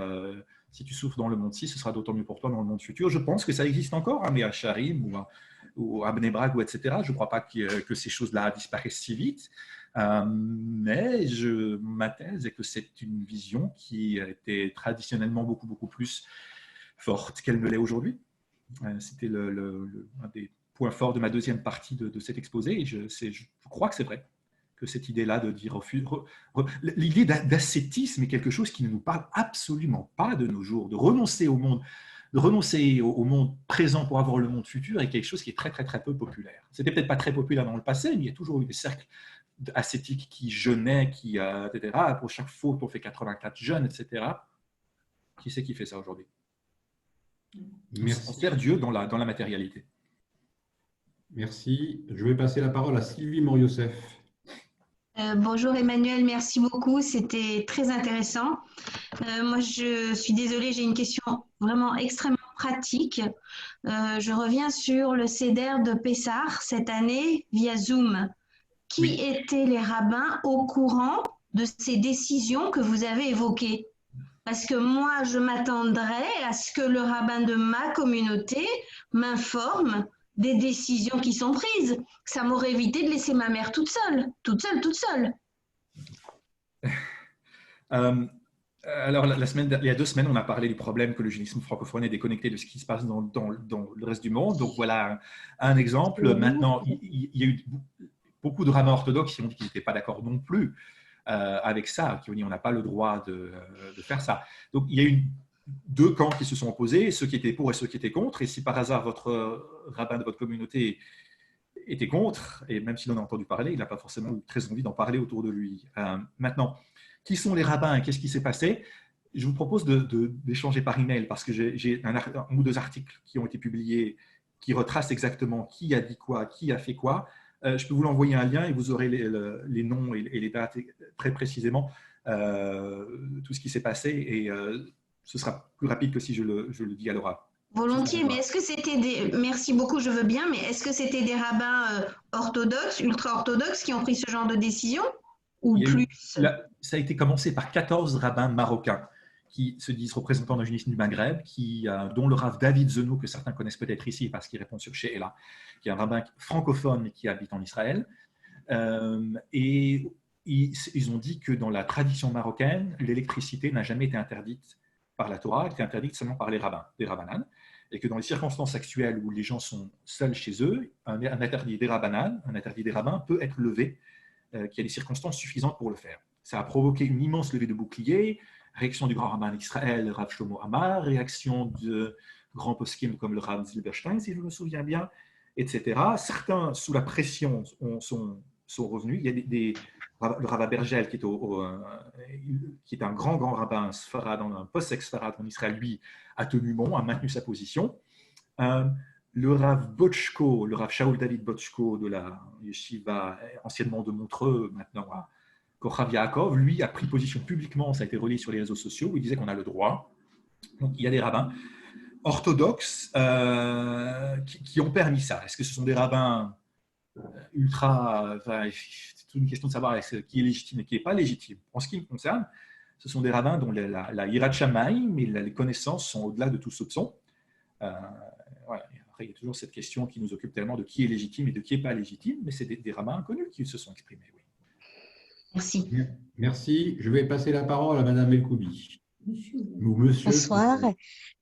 si tu souffres dans le monde ci, ce sera d'autant mieux pour toi dans le monde futur? Je pense que ça existe encore, mais à Sharim ou à Bnei Brak, etc. Je ne crois pas que ces choses-là disparaissent si vite. Mais ma thèse est que c'est une vision qui était traditionnellement beaucoup, beaucoup plus forte qu'elle ne l'est aujourd'hui. C'était un des points forts de ma deuxième partie de cet exposé. Et je crois que c'est vrai. Que cette idée-là de dire l'idée d'ascétisme est quelque chose qui ne nous parle absolument pas de nos jours. De renoncer au monde présent pour avoir le monde futur est quelque chose qui est très très très peu populaire. C'était peut-être pas très populaire dans le passé, mais il y a toujours eu des cercles ascétiques qui jeûnaient, etc. Pour chaque faute, on fait 84 jeûnes, etc. Qui c'est qui fait ça aujourd'hui? On sert Dieu dans la matérialité.
Merci. Je vais passer la parole à Sylvie Moriosef.
Bonjour Emmanuel, merci beaucoup, c'était très intéressant. Moi je suis désolée, j'ai une question vraiment extrêmement pratique. Je reviens sur le Seder de Pessah cette année via Zoom. Qui étaient les rabbins au courant de ces décisions que vous avez évoquées? Parce que moi, je m'attendrais à ce que le rabbin de ma communauté m'informe des décisions qui sont prises. Ça m'aurait évité de laisser ma mère toute seule, toute seule, toute seule.
Alors, il y a 2 semaines, on a parlé du problème que le judaïsme francophone est déconnecté de ce qui se passe dans le reste du monde. Donc, voilà un exemple. Maintenant, il y a eu beaucoup de rabbins orthodoxes qui ont dit qu'ils n'étaient pas d'accord non plus avec ça, qui ont dit on n'a pas le droit de faire ça. Donc, il y a eu 2 camps qui se sont opposés, ceux qui étaient pour et ceux qui étaient contre. Et si par hasard, votre rabbin de votre communauté était contre, et même s'il en a entendu parler, il n'a pas forcément eu très envie d'en parler autour de lui. Maintenant, qui sont les rabbins et qu'est-ce qui s'est passé? Je vous propose d'échanger par email parce que j'ai un ou 2 articles qui ont été publiés qui retracent exactement qui a dit quoi, qui a fait quoi. Je peux vous l'envoyer un lien et vous aurez les noms et les dates très précisément, tout ce qui s'est passé, et ce sera plus rapide que si je le dis à l'oral.
Volontiers, mais est-ce que c'était des… Merci beaucoup, je veux bien, mais est-ce que c'était des rabbins orthodoxes, ultra-orthodoxes qui ont pris ce genre de décision ou plus?
Ça a été commencé par 14 rabbins marocains qui se disent représentants d'un judaïsme du Maghreb, dont le Rav David Zenou, que certains connaissent peut-être ici parce qu'il répond sur She'ela, qui est un rabbin francophone qui habite en Israël. Et ils ont dit que dans la tradition marocaine, l'électricité n'a jamais été interdite par la Torah, elle était interdite seulement par les rabbins, des rabbanan, et que dans les circonstances actuelles où les gens sont seuls chez eux, un interdit des rabbanan, un interdit des rabbins peut être levé, qu'il y a des circonstances suffisantes pour le faire. Ça a provoqué une immense levée de boucliers, réaction du grand rabbin d'Israël, le Rav Shlomo Amar, réaction de grands poskim comme le Rav Zilberstein, si je me souviens bien, etc. Certains, sous la pression, sont revenus. Il y a le Rav Bergel, qui est un grand rabbin sfarad, un post-sfarad en Israël, lui, a tenu bon, a maintenu sa position. Le Rav Botchko, le Rav Shaul David Botchko de la yeshiva anciennement de Montreux, maintenant à Kochav Yaakov, lui a pris position publiquement, ça a été relayé sur les réseaux sociaux, où il disait qu'on a le droit. Donc il y a des rabbins orthodoxes qui ont permis ça. Est-ce que ce sont des rabbins ultra… c'est une question de savoir qui est légitime et qui n'est pas légitime. En ce qui me concerne, ce sont des rabbins dont la hirat shamayim et les connaissances sont au-delà de tout soupçon. Voilà. Après, il y a toujours cette question qui nous occupe tellement de qui est légitime et de qui n'est pas légitime, mais c'est des rabbins inconnus qui se sont exprimés. Oui.
Merci.
Merci. Je vais passer la parole à Madame Elkoubi. Ou Monsieur.
Bonsoir.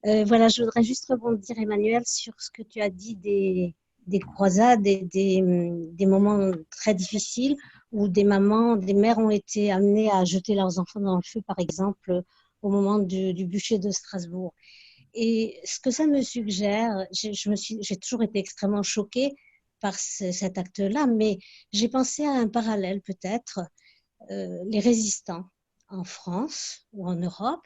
Voilà, je voudrais juste rebondir, Emmanuel, sur ce que tu as dit des croisades et des moments très difficiles où des mères ont été amenées à jeter leurs enfants dans le feu, par exemple, au moment du bûcher de Strasbourg. Et ce que ça me suggère, j'ai toujours été extrêmement choquée par cet acte-là, mais j'ai pensé à un parallèle peut-être, les résistants en France ou en Europe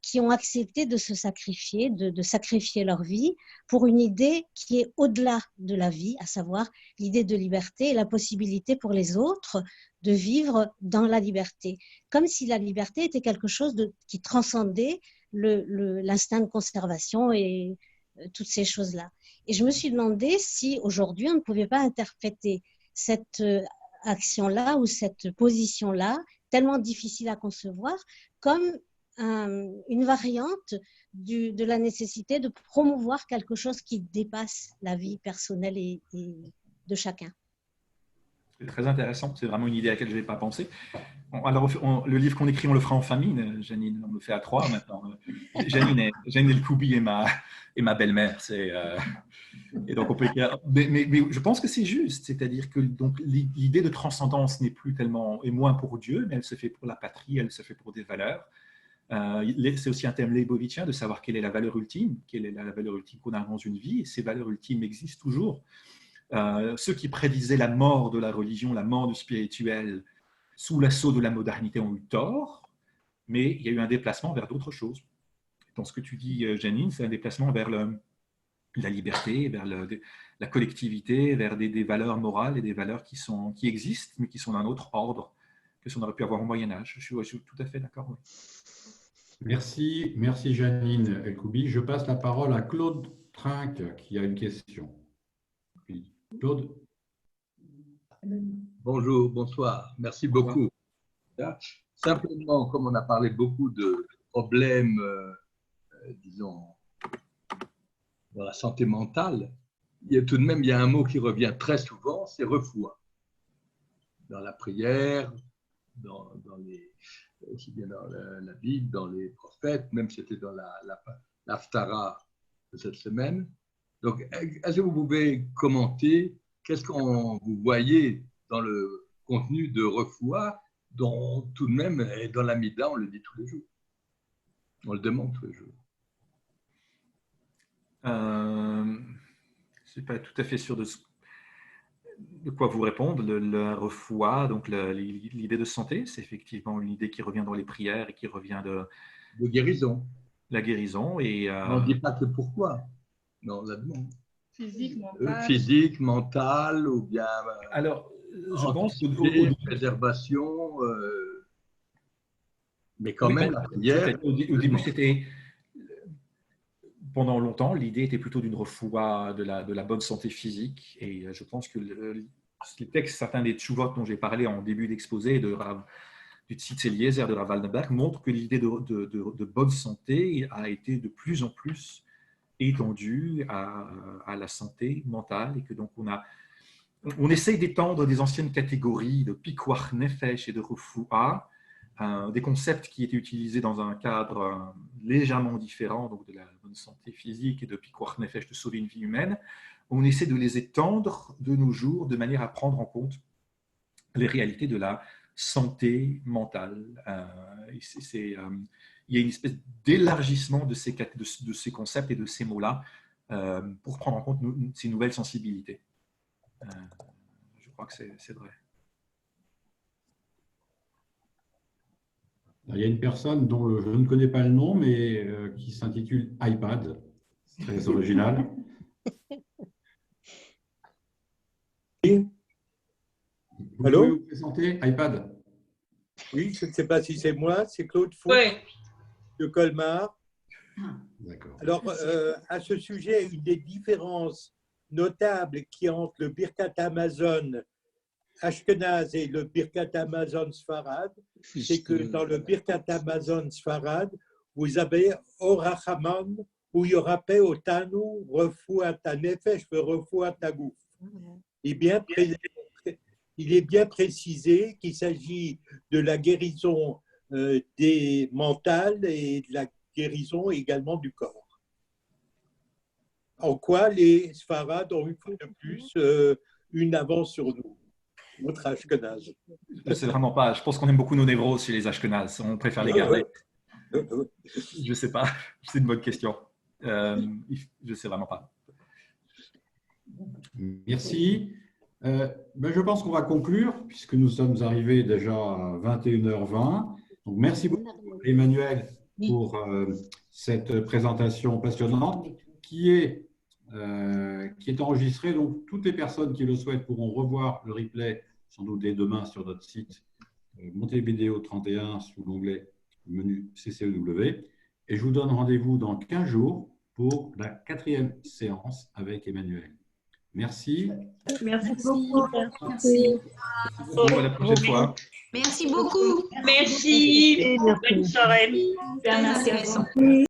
qui ont accepté de se sacrifier, de sacrifier leur vie pour une idée qui est au-delà de la vie, à savoir l'idée de liberté et la possibilité pour les autres de vivre dans la liberté. Comme si la liberté était quelque chose qui transcendait l'instinct de conservation et toutes ces choses-là. Et je me suis demandé si aujourd'hui on ne pouvait pas interpréter cette action-là ou cette position-là, tellement difficile à concevoir, comme une variante de la nécessité de promouvoir quelque chose qui dépasse la vie personnelle et de chacun.
C'est très intéressant, c'est vraiment une idée à laquelle je n'avais pas pensé. Alors, le livre qu'on écrit, on le fera en famille, Janine, on le fait à 3 maintenant. Janine Elkoubi et ma belle-mère. Et donc on peut écrire. Mais je pense que c'est juste, c'est-à-dire que l'idée de transcendance n'est plus tellement, et moins pour Dieu, mais elle se fait pour la patrie, elle se fait pour des valeurs. C'est aussi un thème leibovitchien de savoir quelle est la valeur ultime, qu'on a dans une vie, et ces valeurs ultimes existent toujours. Ceux qui prédisaient la mort de la religion, la mort du spirituel, sous l'assaut de la modernité ont eu tort, mais il y a eu un déplacement vers d'autres choses. Dans ce que tu dis, Janine, c'est un déplacement vers la liberté, vers la collectivité, vers des valeurs morales et des valeurs qui existent, mais qui sont d'un autre ordre que ce qu'on aurait pu avoir au Moyen-Âge. Je suis tout à fait d'accord. Oui.
Merci Janine Elkoubi. Je passe la parole à Claude Trinque qui a une question. Claude.
Bonjour, bonsoir. Merci beaucoup. Simplement, comme on a parlé beaucoup de problèmes, disons, dans la santé mentale, tout de même, il y a un mot qui revient très souvent, c'est refoua. Dans la prière, aussi bien dans la Bible, dans les prophètes, même c'était dans l'Haftara de cette semaine. Donc, est-ce que vous pouvez commenter qu'est-ce qu'on vous voyez dans le contenu de refoua, dont tout de même, dans la Mida, on le dit tous les jours. On le demande tous les jours.
Je ne suis pas tout à fait sûr de quoi vous répondre. Le refoua, donc l'idée de santé, c'est effectivement une idée qui revient dans les prières et qui revient de
guérison.
La guérison. Et,
on ne dit pas que pourquoi. Non, on la demande.
Physique,
mental, ou bien.
Alors, je pense
que préservation, mais quand même, la prière.
Au début, c'était. Pendant longtemps, l'idée était plutôt d'une refoua de la bonne santé physique. Et je pense que les textes, certains des tchouvot dont j'ai parlé en début d'exposé, du Tzitz Eliezer de Rav Waldenberg, montrent que l'idée de bonne santé a été de plus en plus étendue à la santé mentale. Et que donc on essaye d'étendre des anciennes catégories de pikuach nefesh et de refoua, des concepts qui étaient utilisés dans un cadre légèrement différent, donc de la bonne santé physique et de pikuach nefesh, de sauver une vie humaine. On essaie de les étendre de nos jours de manière à prendre en compte les réalités de la santé mentale. Il y a une espèce d'élargissement de ces concepts et de ces mots-là pour prendre en compte ces nouvelles sensibilités. Je crois que c'est vrai.
Il y a une personne dont je ne connais pas le nom, mais qui s'intitule iPad. C'est très original. Vous
Allô?
pouvez vous présenter, iPad?
Oui, je ne sais pas si c'est moi, c'est Claude Fou de Colmar.
D'accord.
Alors, à ce sujet, une des différences notables qui entre le Birkat Amazon Ashkenaz et le Birkat Amazon Sfarad, c'est que dans le Birkat Amazon Sfarad, vous avez Orachaman, où il y aura Pe Otanu, Refuat Nefesh, Refuat Aguf. Il est bien précisé qu'il s'agit de la guérison des mentales et de la guérison également du corps. En quoi les Sfarad ont une fois de plus une avance sur nous. Notre Ashkenaz.
C'est vraiment pas. Je pense qu'on aime beaucoup nos névroses chez les Ashkenaz. On préfère les garder. Je ne sais pas. C'est une bonne question. Je ne sais vraiment pas.
Merci. Je pense qu'on va conclure puisque nous sommes arrivés déjà à 21h20. Donc, merci beaucoup, Emmanuel, pour cette présentation passionnante qui est enregistrée. Donc, toutes les personnes qui le souhaitent pourront revoir le replay sans doute dès demain sur notre site Montevideo 31 sous l'onglet menu CCEW. Et je vous donne rendez-vous dans 15 jours pour la 4e séance avec Emmanuel. Merci.
Merci beaucoup. Merci.
À la prochaine fois.
Merci beaucoup.
Merci. Bonne soirée. Merci.